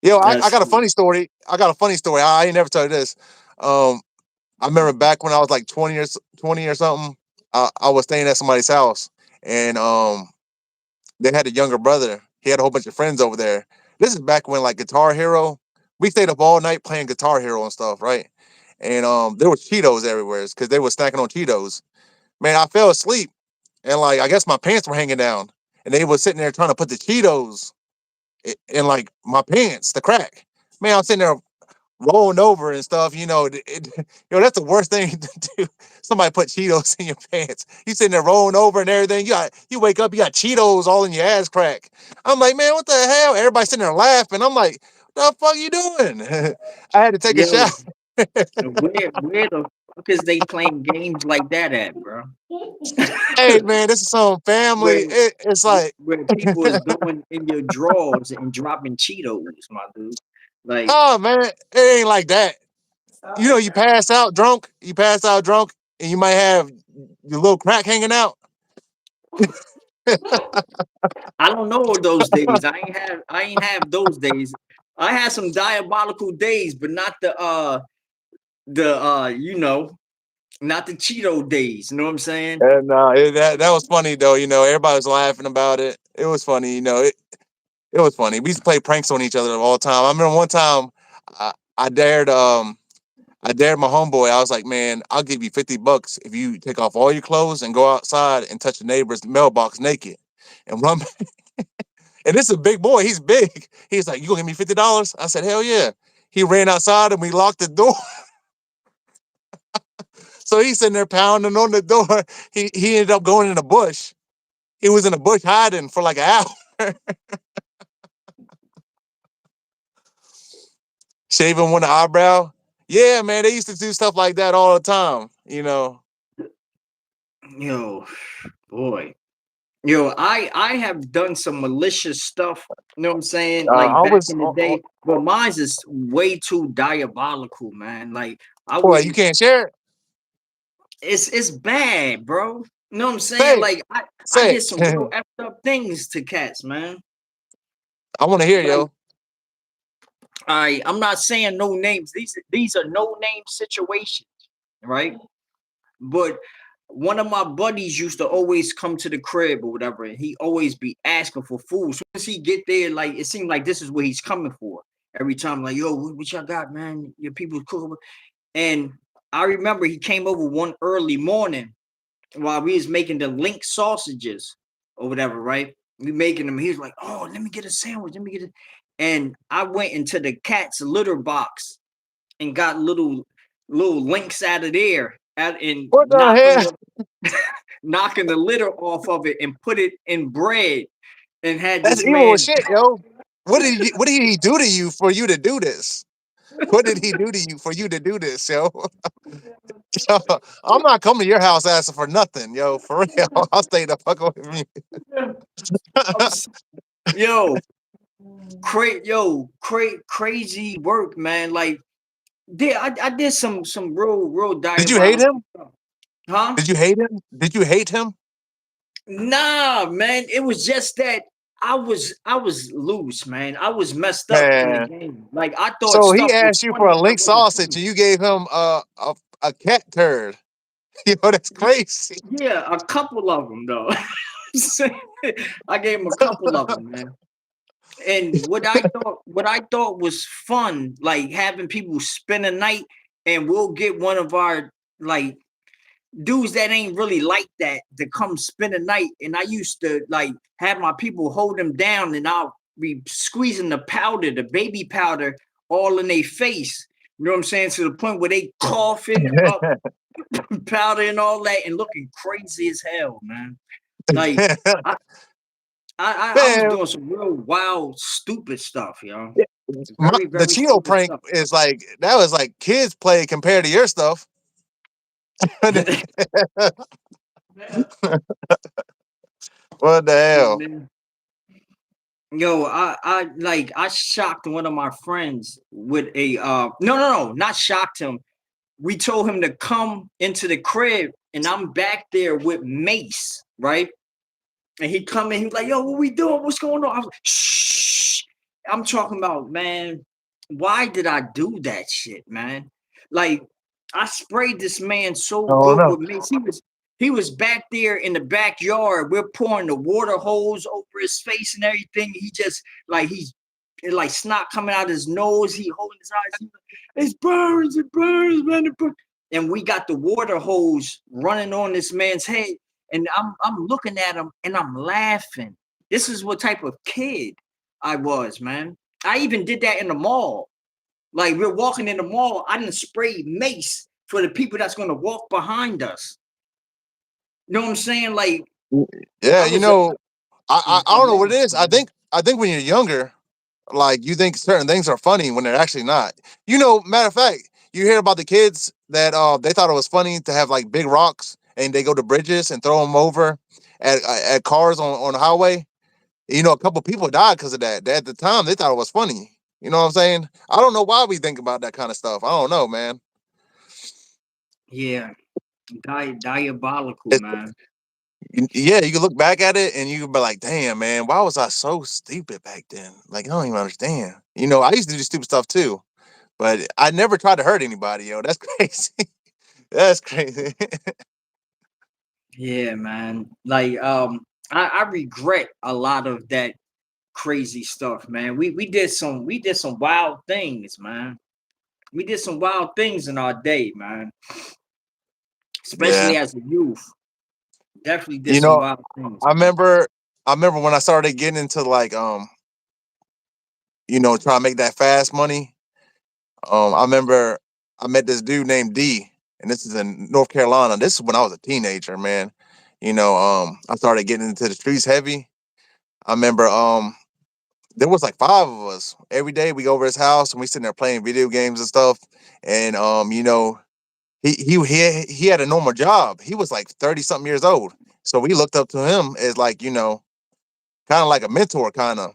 Yo, I That's got a funny story. I ain't never tell you this. I remember back when I was like 20 or something. I was staying at somebody's house, and they had a younger brother. He had a whole bunch of friends over there. This is back when like Guitar Hero. We stayed up all night playing Guitar Hero and stuff, right? And there was Cheetos everywhere because they were snacking on Cheetos. Man, I fell asleep, and like I guess my pants were hanging down, and they were sitting there trying to put the Cheetos in like my pants, the crack. Man, I'm sitting there rolling over and stuff. That's the worst thing to do. Somebody put Cheetos in your pants. You sitting there rolling over and everything. You wake up, you got Cheetos all in your ass crack. I'm like, man, what the hell? Everybody sitting there laughing. I'm like, the fuck you doing? I had to take a yo. shower. Where the fuck is they playing games like that at, bro? Hey man, this is some family. where It's like, where people is going in your drawers and dropping Cheetos, my dude. Like, oh man, it ain't like that. You pass out drunk. And you might have your little crack hanging out. I don't know those days. I ain't have those days. I had some diabolical days, but not not the Cheeto days. You know what I'm saying? And that was funny though. Everybody was laughing about it. It was funny. It was funny. We used to play pranks on each other all the time. I remember one time I dared my homeboy. I was like, man, I'll give you $50 if you take off all your clothes and go outside and touch the neighbor's mailbox naked and run. And this is a big boy. He's big. He's like, you gonna give me $50? I said, hell yeah. He ran outside and we locked the door. So he's sitting there pounding on the door. He ended up going in the bush. He was in a bush hiding for like an hour, shaving one eyebrow. Yeah, man, they used to do stuff like that all the time. You know, Yo, boy. Yo, I have done some malicious stuff, you know what I'm saying? Like I back was, in the day, but mine's is way too diabolical, man. Like I boy, you wouldn't can't share it. it's bad, bro. You know what I'm saying? Say it, Like I say did some real it. effed up things to cats, man. I want to hear, Like yo. I'm not saying no names. These are no name situations, right? But one of my buddies used to always come to the crib or whatever, and he always be asking for food. So as he get there, like it seemed like this is what he's coming for every time. Like, yo, what y'all got, man? Your people cooking. And I remember he came over one early morning while we was making the link sausages or whatever, right? We making them. He was like, oh, let me get a sandwich. Let me get it. And I went into the cat's litter box and got little links out of there and What the hell? knocking the litter off of it and put it in bread and had That's this evil as man. shit, yo. What did he do to you for you to do this? What did he do to you for you to do this, yo? I'm not coming to your house asking for nothing, yo. For real, I'll stay the fuck away from I'm, you. yo, crazy work, man. Like, I did some real Did you hate diabolical him? stuff. Huh? Did you hate him? Did you hate him? Nah, man. It was just that I was loose, man. I was messed up in the Man. game. Like I thought So he stuff was asked you for funny a when I link wasn't sausage funny. and you gave him a cat turd. Yo, that's crazy. Yeah, a couple of them though. I gave him a couple of them, man. And what I thought was fun, like having people spend a night, and we'll get one of our like dudes that ain't really like that to come spend a night. And I used to like have my people hold them down, and I'll be squeezing the powder, the baby powder, all in their face. You know what I'm saying? To the point where they coughing up powder and all that, and looking crazy as hell, man. Like I I was Man, doing some real wild, stupid stuff, yo. Very, the very Cheeto stupid prank stuff. is like that was like kids play compared to your stuff. What the Yeah, hell? man. Yo, I shocked one of my friends with a no, not shocked him. We told him to come into the crib, and I'm back there with Mace, right? And he come in, he was like, yo, what we doing? What's going on? I was like, shh. I'm talking about, man, why did I do that shit, man? Like, I sprayed this man so I don't good know. with Mace. He was back there in the backyard. We're pouring the water hose over his face and everything. He just like he's like snot coming out his nose. He holding his eyes. He's like, it burns, man. It burns. And we got the water hose running on this man's head. And I'm looking at him and I'm laughing. This is what type of kid I was, man. I even did that in the mall. Like we're walking in the mall, I didn't spray Mace for the people that's gonna walk behind us. You know what I'm saying? Like Yeah, I you was a, know, I a don't know what it menace, is. man. I think when you're younger, like you think certain things are funny when they're actually not. You know, matter of fact, you hear about the kids that they thought it was funny to have like big rocks and they go to bridges and throw them over at cars on the highway. You know, a couple people died because of that. At the time, they thought it was funny. You know what I'm saying? I don't know why we think about that kind of stuff. I don't know, man. Yeah, diabolical, man. Yeah, you can look back at it and you can be like, damn, man, why was I so stupid back then? Like, I don't even understand. You know, I used to do stupid stuff too, but I never tried to hurt anybody, yo. That's crazy. That's crazy. Yeah, man. Like I regret a lot of that crazy stuff, man. We did some wild things, man. We did some wild things in our day, man. Yeah. Especially as a youth. Definitely did You some know, wild things, I man. remember I remember when I started getting into like you know, trying to make that fast money. I remember I met this dude named D, and this is in North Carolina. This is when I was a teenager, man. I started getting into the streets heavy. I remember there was like five of us. Every day we go over his house and we sitting there playing video games and stuff. And he had a normal job. He was like 30 something years old. So we looked up to him as like, kind of like a mentor kind of.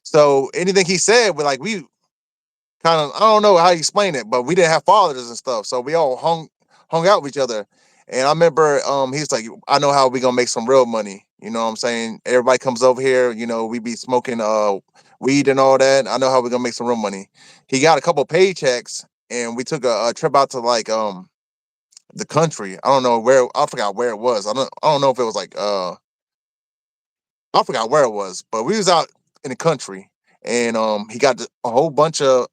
So anything he said, we kind of, I don't know how you explain it, but we didn't have fathers and stuff. So we all hung out with each other. And I remember he was like, I know how we gonna make some real money. You know what I'm saying? Everybody comes over here, we be smoking weed and all that. I know how we gonna make some real money. He got a couple paychecks and we took a trip out to like the country. I don't know where, I forgot where it was. I don't know if it was like I forgot where it was, but we was out in the country and he got a whole bunch of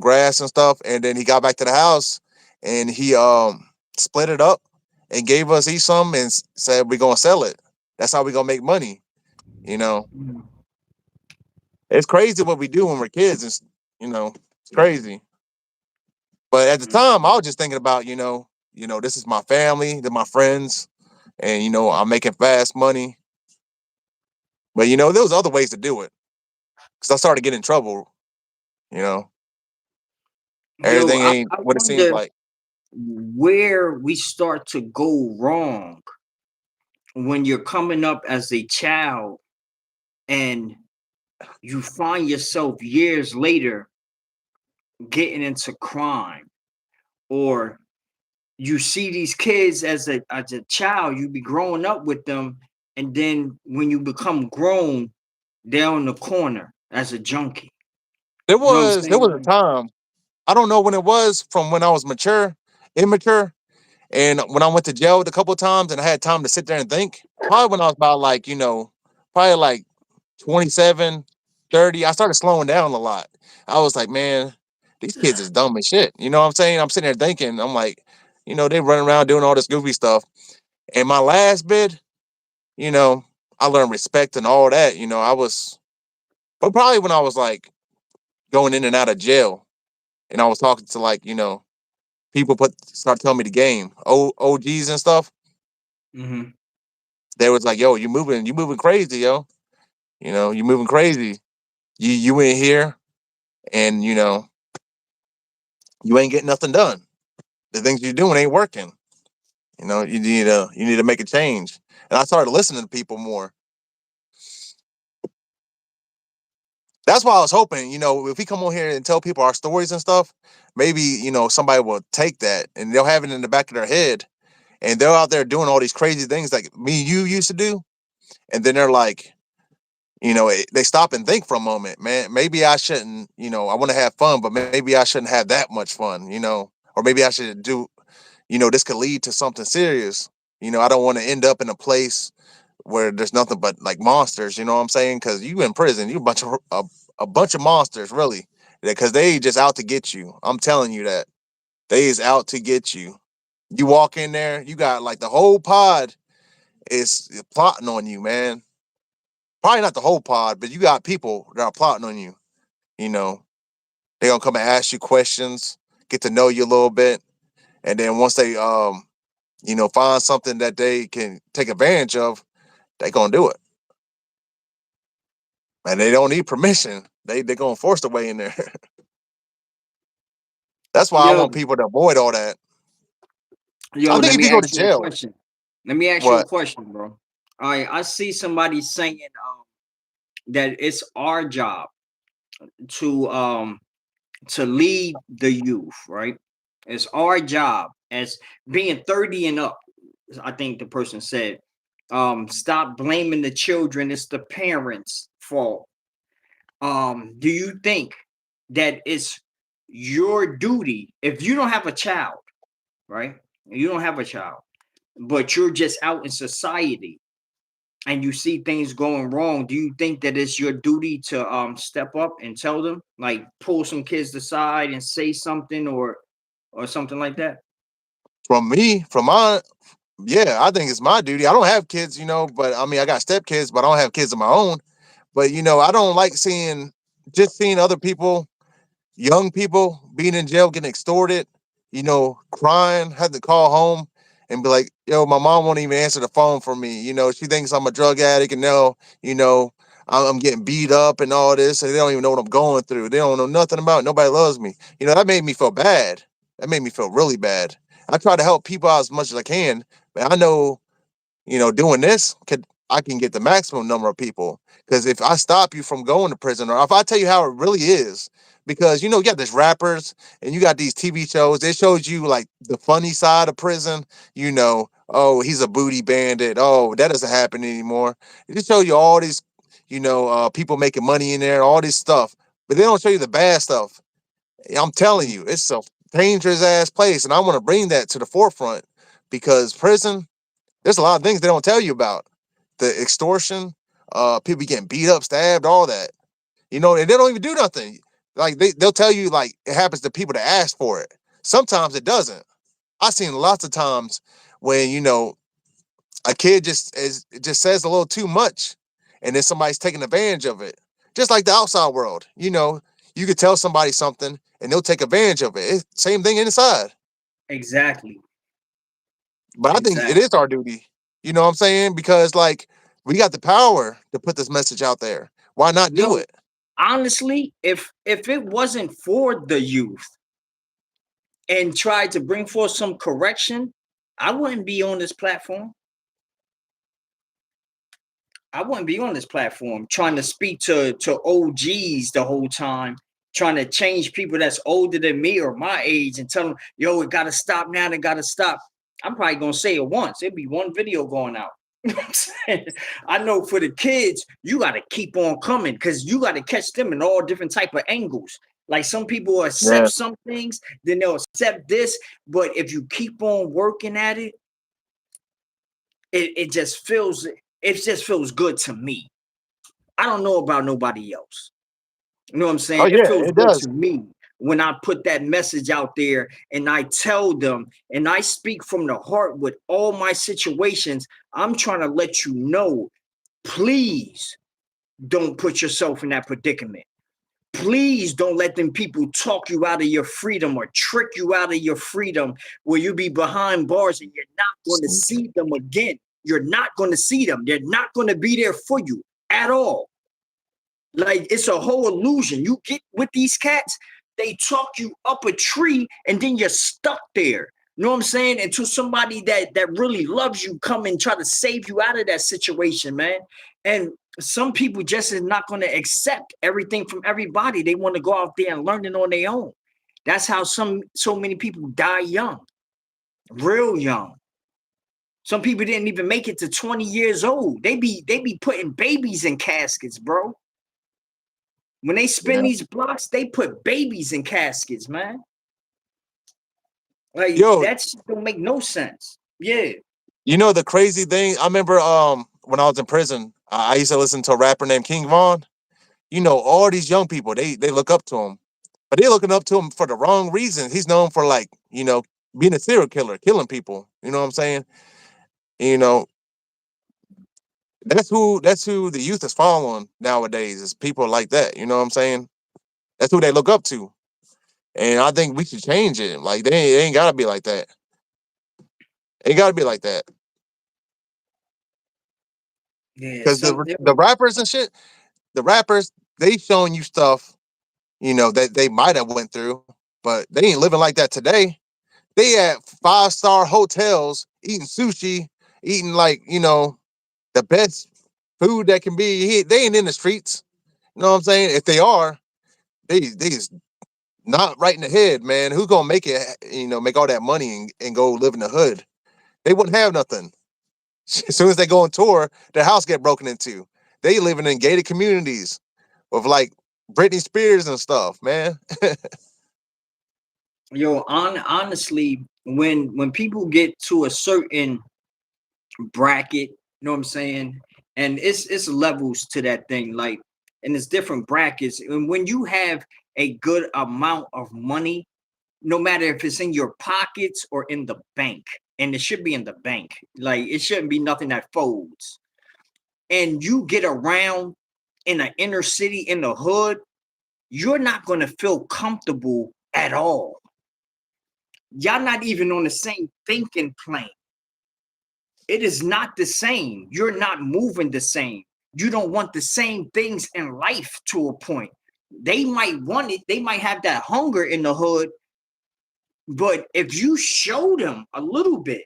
grass and stuff, and then he got back to the house and he split it up and gave us each some and said we're gonna sell it. That's how we're gonna make money. You know, Mm. it's crazy what we do when we're kids. It's crazy. But at the time, I was just thinking about this is my family, they're my friends, and I'm making fast money. But there was other ways to do it because I started getting in trouble. You know, Yo, everything I, ain't I what it seems wonder like. where we start to go wrong when you're coming up as a child and you find yourself years later getting into crime, or you see these kids as a child, you be growing up with them, and then when you become grown, they're on the corner as a junkie. There You know what I'm was there saying? was a time, I don't know when it was, from when I was immature, and when I went to jail a couple of times and I had time to sit there and think. Probably when I was about like, probably like 27, 30, I started slowing down a lot. I was like, man, these kids is dumb as shit. You know what I'm saying? I'm sitting there thinking, I'm like, they running around doing all this goofy stuff. And my last bid, you know, I learned respect and all that. But probably when I was like going in and out of jail and I was talking to like, people start telling me the game, OGs and stuff. Hmm. They was like, yo, you moving crazy, yo. You moving crazy. You in here and you ain't getting nothing done. The things you're doing ain't working. You need to make a change. And I started listening to people more. That's why I was hoping, if we come on here and tell people our stories and stuff, maybe, somebody will take that and they'll have it in the back of their head and they're out there doing all these crazy things like me and you used to do. And then they're like, they stop and think for a moment, man, maybe I shouldn't, I want to have fun, but maybe I shouldn't have that much fun, or maybe I should do, this could lead to something serious. I don't want to end up in a place where there's nothing but like monsters, you know what I'm saying? Because you in prison, you a bunch of monsters, really, because they just out to get you. I'm telling you that they is out to get you. You walk in there, you got like the whole pod is plotting on you, man. Probably not the whole pod, but you got people that are plotting on you. You know, they gonna come and ask you questions, get to know you a little bit, and then once they find something that they can take advantage of, they gonna do it. And they don't need permission. They gonna force their way in there. That's why I Yo, want people to avoid all that. I yo, think let if me you go to ask you a jail, question. Let me ask you a what? question, bro. All right, I see somebody saying that it's our job to lead the youth, right? It's our job as being 30 and up. I think the person said, stop blaming the children, it's the parents' fault. Do you think that it's your duty if you don't have a child, right? You don't have a child, but you're just out in society and you see things going wrong, do you think that it's your duty to step up and tell them, like pull some kids aside and say something, or something like that? From me, from my yeah, I think it's my duty. I don't have kids, but I mean I got stepkids, but I don't have kids of my own. But I don't like seeing other people, young people being in jail, getting extorted, crying, had to call home. and be like, yo, my mom won't even answer the phone for me. You know, she thinks I'm a drug addict and no, you know, I'm getting beat up and all this, and they don't even know what I'm going through. They don't know nothing about it. Nobody loves me. You know, that made me feel bad. That made me feel really bad. I try to help people out as much as I can, but I know, you know, doing this I can get the maximum number of people. Because if I stop you from going to prison, or if I tell you how it really is, because you know, you got these rappers and you got these TV shows, they showed you like the funny side of prison, you know, oh, he's a booty bandit. Oh, that doesn't happen anymore. They just show you all these, you know, people making money in there, all this stuff, but they don't show you the bad stuff. I'm telling you, it's a dangerous ass place, and I want to bring that to the forefront because prison, there's a lot of things they don't tell you about. The extortion, people getting beat up, stabbed, all that. You know, and they don't even do nothing. Like they'll tell you like it happens to people that ask for it. Sometimes it doesn't. I've seen lots of times when, you know, a kid just says a little too much, and then somebody's taking advantage of it. Just like the outside world, you know, you could tell somebody something and they'll take advantage of it. It's same thing inside. Exactly. But I think it Exactly. is our duty. You know what I'm saying? Because like we got the power to put this message out there. Why not do Yo, it? honestly, if it wasn't for the youth and tried to bring forth some correction, I wouldn't be on this platform. I wouldn't be on this platform trying to speak to OGs the whole time, trying to change people that's older than me or my age and tell them, yo, it gotta stop now, it gotta stop. I'm probably gonna say it once. It'd be one video going out. You know what I'm saying? I know for the kids, you gotta keep on coming because you gotta catch them in all different type of angles. Like some people accept Yeah. some things, then they'll accept this. But if you keep on working at it, it just feels good to me. I don't know about nobody else. You know what I'm Oh saying? It yeah, feels it good to does. me when I put that message out there and I tell them and I speak from the heart with all my situations. I'm trying to let you know, please don't put yourself in that predicament. Please don't let them people talk you out of your freedom or trick you out of your freedom where you be behind bars and you're not going to see them again. You're not going to see them. They're not going to be there for you at all. Like it's a whole illusion. You get with these cats, they talk you up a tree and then you're stuck there. You know what I'm saying? Until somebody that really loves you come and try to save you out of that situation, man. And some people just is not going to accept everything from everybody. They want to go out there and learn it on their own. That's how so many people die young, real young. Some people didn't even make it to 20 years old. They be putting babies in caskets, bro. When they spin Yeah. these blocks, they put babies in caskets, man. Like Yo, that shit don't make no sense. Yeah. you know the crazy thing? I remember when I was in prison, I used to listen to a rapper named King Von. You know, all these young people, they look up to him. But they're looking up to him for the wrong reasons. He's known for like, you know, being a serial killer, killing people. You know what I'm saying? You know, that's who the youth is following nowadays is people like that. You know what I'm saying? That's who they look up to. And I think we should change it. Like they ain't gotta be like that. Ain't gotta be like that. Yeah. Because the rappers and shit, the rappers, they showing you stuff, you know, that they might have went through, but they ain't living like that today. They at 5-star hotels eating sushi, eating like, you know, the best food that can be. They ain't in the streets. You know what I'm saying? If they are, they just not right in the head, man. Who's gonna make it, you know, make all that money and go live in the hood? They wouldn't have nothing. As soon as they go on tour, their house get broken into. They living in gated communities with like Britney Spears and stuff, man. Yo, honestly, when people get to a certain bracket, you know what I'm saying? And it's levels to that thing, like, and it's different brackets. And when you have a good amount of money, no matter if it's in your pockets or in the bank, and it should be in the bank, like it shouldn't be nothing that folds. And you get around in an inner city in the hood, you're not going to feel comfortable at all. Y'all not even on the same thinking plane. It is not the same. You're not moving the same. You don't want the same things in life to a point. They might want it. They might have that hunger in the hood. But if you show them a little bit,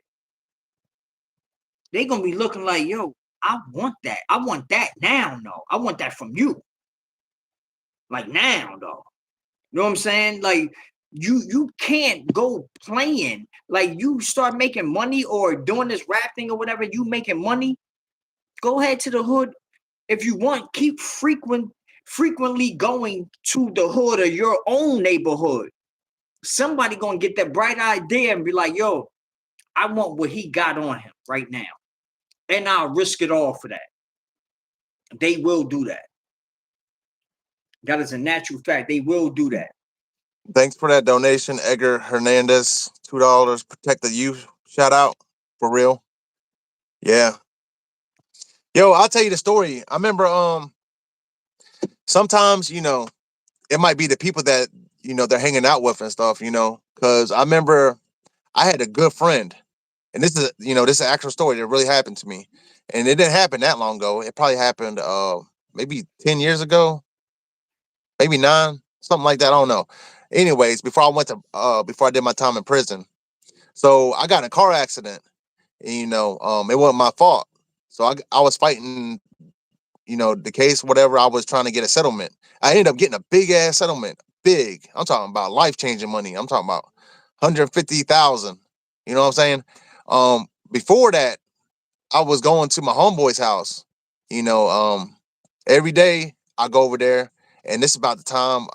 they're going to be looking like, yo, I want that. I want that now, though. I want that from you. Like now, though. You know what I'm saying? Like, you can't go playing. Like, you start making money or doing this rap thing or whatever, you making money, go ahead to the hood. If you want, keep frequently going to the hood or your own neighborhood. Somebody gonna get that bright idea and be like, yo, I want what he got on him right now. And I'll risk it all for that. They will do that. That is a natural fact. They will do that. Thanks for that donation, Edgar Hernandez. $2. Protect the youth. Shout out. For real. Yeah. Yo, I'll tell you the story. I remember sometimes, it might be the people that, they're hanging out with and stuff, because I remember I had a good friend, and this is an actual story that really happened to me. And it didn't happen that long ago. It probably happened maybe 10 years ago, maybe 9, something like that. I don't know. Anyways, before I did my time in prison. So I got in a car accident, and, it wasn't my fault. So I was fighting, the case, whatever. I was trying to get a settlement. I ended up getting a big ass settlement. Big. I'm talking about life-changing money. I'm talking about 150,000. You know what I'm saying? Before that, I was going to my homeboy's house. Every day I go over there, and this is about the time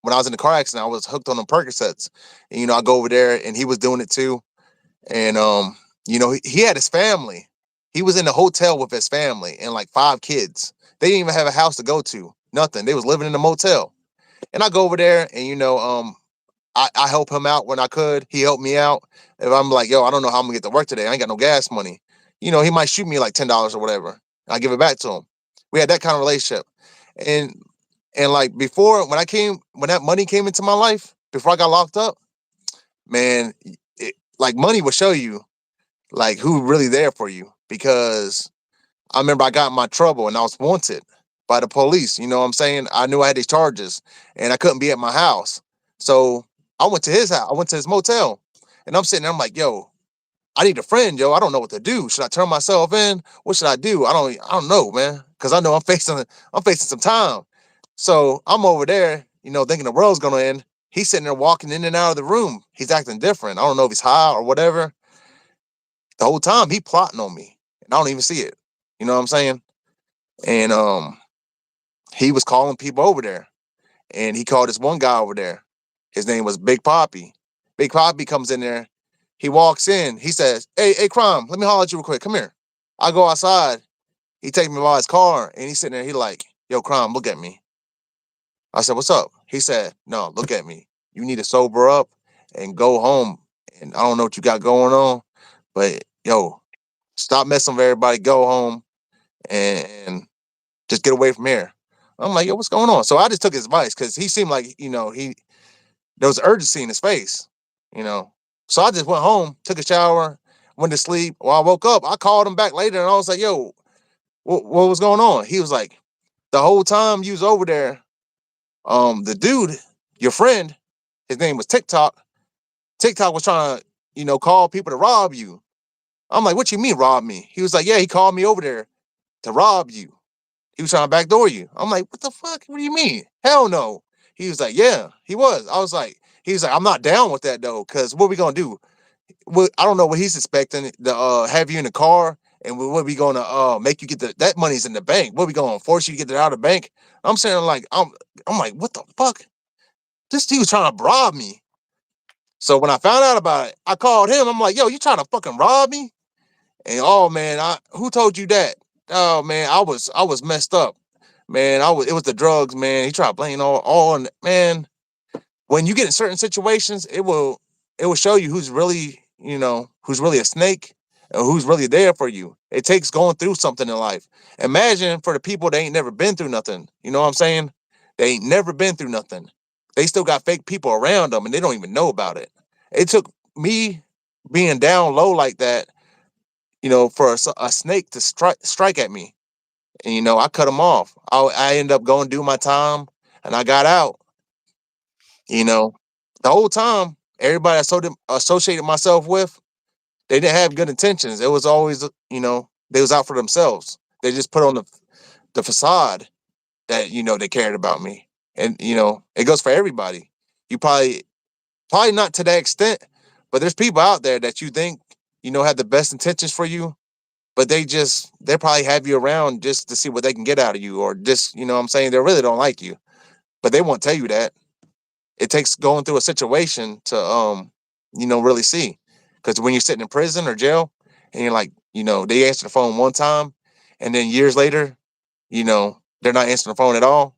when I was in the car accident, I was hooked on the Percocets. And, I go over there, and he was doing it too. And he had his family. He was in the hotel with his family and like 5 kids. They didn't even have a house to go to. Nothing. They was living in a motel. And I go over there, and I help him out when I could. He helped me out. If I'm like, yo, I don't know how I'm gonna get to work today. I ain't got no gas money. He might shoot me like $10 or whatever. I give it back to him. We had that kind of relationship. And like before, when that money came into my life, before I got locked up, man, like money will show you like who really there for you. Because I remember I got in my trouble and I was wanted by the police. You know what I'm saying? I knew I had these charges and I couldn't be at my house. So I went to his house. I went to his motel, and I'm sitting there. I'm like, yo, I need a friend, yo. I don't know what to do. Should I turn myself in? What should I do? I don't know, man. Cause I know I'm facing some time. So I'm over there, thinking the world's gonna end. He's sitting there walking in and out of the room. He's acting different. I don't know if he's high or whatever. The whole time he plotting on me, and I don't even see it. You know what I'm saying? And he was calling people over there, and he called this one guy over there. His name was Big Poppy. Big Poppy comes in there. He walks in. He says, hey, Crime, let me holler at you real quick. Come here. I go outside. He takes me by his car, and he's sitting there. He like, yo, Crime, look at me. I said, what's up? He said, no, look at me. You need to sober up and go home. And I don't know what you got going on, but, yo, stop messing with everybody. Go home and just get away from here. I'm like, yo, what's going on? So I just took his advice because he seemed like, there was urgency in his face, So I just went home, took a shower, went to sleep. When I woke up, I called him back later and I was like, yo, what was going on? He was like, the whole time you was over there, the dude, your friend, his name was TikTok. TikTok was trying to, call people to rob you. I'm like, what you mean rob me? He was like, yeah, he called me over there to rob you. He was trying to backdoor you. I'm like, what the fuck? What do you mean? Hell no. He was like, yeah, he was. I was like, I'm not down with that though, because what we gonna do? I don't know what he's expecting to have you in the car, and what we gonna make you get that money's in the bank. What we gonna force you to get it out of the bank? I'm saying like, I'm like, what the fuck? This dude was trying to rob me. So when I found out about it, I called him. I'm like, yo, you trying to fucking rob me? And oh man, who told you that? Oh man, I was messed up. Man, it was the drugs, man. He tried to blame all on, man. When you get in certain situations, it will show you who's really, who's really a snake and who's really there for you. It takes going through something in life. Imagine for the people that ain't never been through nothing. You know what I'm saying? They ain't never been through nothing. They still got fake people around them and they don't even know about it. It took me being down low like that, for a snake to strike at me. And I cut him off. I ended up going to do my time, and I got out. You know, the whole time, everybody associated myself with, they didn't have good intentions. It was always, they was out for themselves. They just put on the facade that they cared about me, and it goes for everybody. You probably not to that extent, but there's people out there that you think have the best intentions for you, but they probably have you around just to see what they can get out of you, or just what I'm saying, they really don't like you, but they won't tell you that. It takes going through a situation to really see, because when you're sitting in prison or jail and you're like, they answer the phone one time, and then years later, they're not answering the phone at all.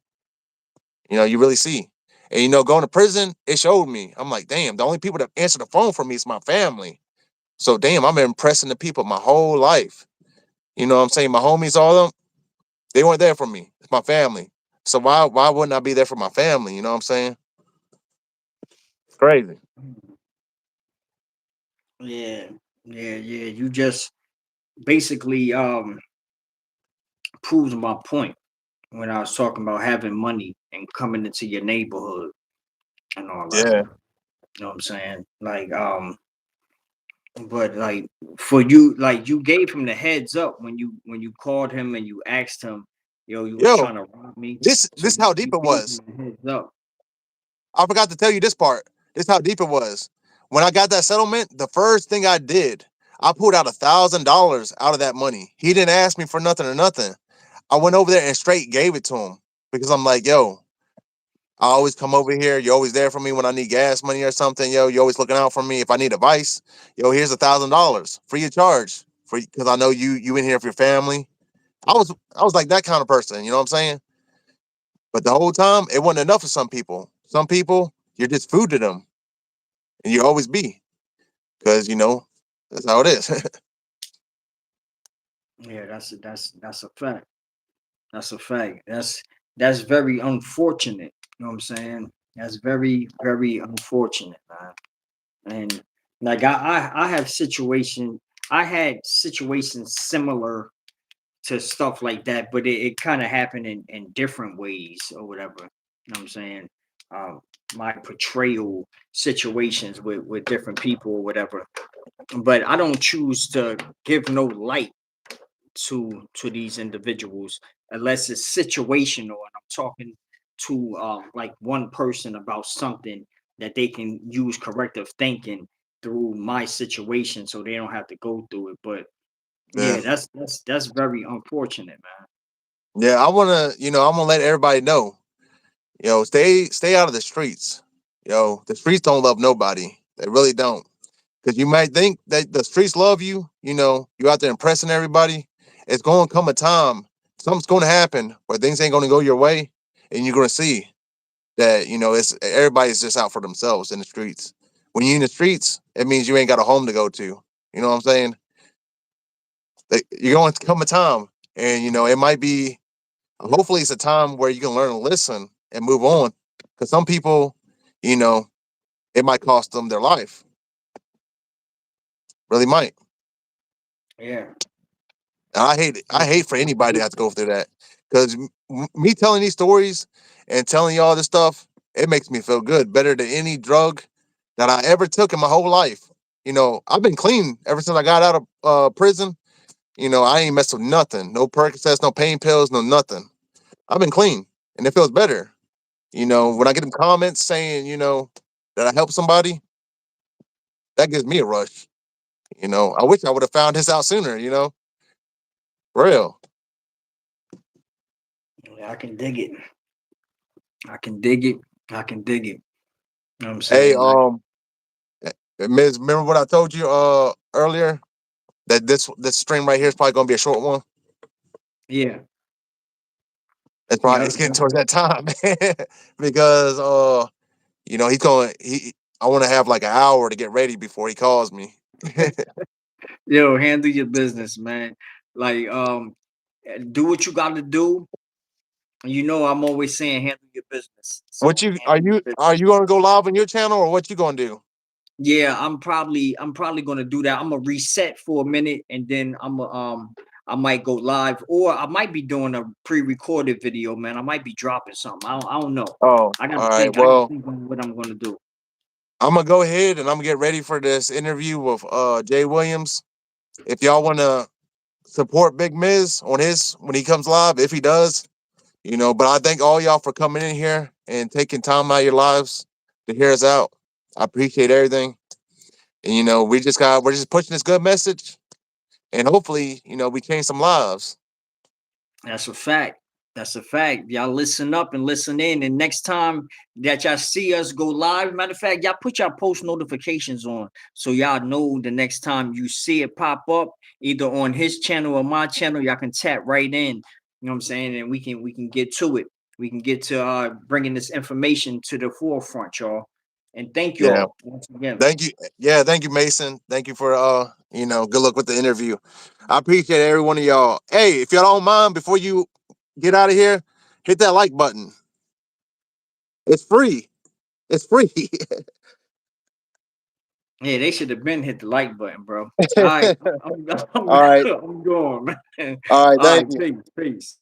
You really see. And going to prison, it showed me. I'm like, damn, the only people that answer the phone for me is my family. So damn, I'm impressing the people my whole life. You know what I'm saying? My homies, all of them, they weren't there for me. It's my family. So why wouldn't I be there for my family? You know what I'm saying? It's crazy. Yeah, yeah. You just basically proves my point when I was talking about having money and coming into your neighborhood and all that. Yeah. You know what I'm saying? Like but like for you, like you gave him the heads up when you called him and you asked him, yo, you was Yo, trying to rob me. this So this how deep you it gave was. him the heads up. I forgot to tell you this part. This how deep it was. When I got that settlement, the first thing I did, I pulled out $1,000 out of that money. He didn't ask me for nothing or nothing. I went over there and straight gave it to him, because I'm like, yo, I always come over here. You're always there for me when I need gas money or something. Yo, you're always looking out for me. If I need advice, yo, here's $1,000 free of charge, for because I know you in here for your family. I was like that kind of person. You know what I'm saying? But the whole time, it wasn't enough for some people. Some people, you're just food to them, and you always be, because that's how it is. Yeah, that's a fact. That's a fact. That's very unfortunate. You know what I'm saying? That's very, very unfortunate, man. And like I have situation I had situations similar to stuff like that, but it kind of happened in different ways or whatever. You know what I'm saying? Um, my portrayal situations with different people or whatever. But I don't choose to give no light to these individuals unless it's situational and I'm talking to like one person about something that they can use corrective thinking through my situation so they don't have to go through it. But Yeah, yeah, that's very unfortunate, man. yeah. I'm gonna let everybody know. Stay out of the streets. The streets don't love nobody. They really don't. Because you might think that the streets love you. You out there impressing everybody. It's going to come a time, something's going to happen where things ain't going to go your way, and you're going to see that it's everybody's just out for themselves in the streets. When you're in the streets, it means you ain't got a home to go to. You know what I'm saying? You're going to come a time, and it might be. Hopefully, it's a time where you can learn to listen and move on. Because some people, you know, it might cost them their life. Really might. Yeah. And I hate it. I hate for anybody to have to go through that. Because me telling these stories and telling y'all this stuff, it makes me feel good, better than any drug that I ever took in my whole life. I've been clean ever since I got out of prison. I ain't messed with nothing. No Percocets, no pain pills, no nothing. I've been clean, and it feels better. When I get them comments saying, that I helped somebody, that gives me a rush. I wish I would have found this out sooner. Real. Yeah, I can dig it. I can dig it. I can dig it. You know what I'm Hey, saying? Like, Miz, remember what I told you earlier, that this stream right here is probably gonna be a short one. yeah. It's Yeah. getting towards that time, because he's going. I want to have like an hour to get ready before he calls me. Yo, handle your business, man. Like, do what you got to do. I'm always saying handle your business. What So you handle your are business. you gonna go live on your channel, or what you gonna do? Yeah, I'm probably gonna do that. I'm gonna reset for a minute and then I might go live, or I might be doing a pre-recorded video, man. I might be dropping something. I don't know. Oh, I all gotta right. think. I gotta Well, think on what I'm gonna do. I'm gonna go ahead and I'm gonna get ready for this interview with Jay Williams. If y'all wanna support Big Miz on his when he comes live, if he does, but I thank all y'all for coming in here and taking time out of your lives to hear us out. I appreciate everything. And we're just pushing this good message, and hopefully, we change some lives. That's a fact. That's a fact. Y'all listen up and listen in. And next time that y'all see us go live, matter of fact, y'all put y'all post notifications on so y'all know the next time you see it pop up, either on his channel or my channel, y'all can tap right in. You know what I'm saying? And we can get to it. We can get to bringing this information to the forefront, y'all. And thank you Yeah. all once again. Thank you. Yeah, thank you, Mason. Thank you for good luck with the interview. I appreciate every one of y'all. Hey, if y'all don't mind, before you get out of here, hit that like button. It's free. It's free. Yeah, they should have been hit the like button, bro. All right, I'm All right. I'm going, man. All right. All Thank right, you. peace, peace.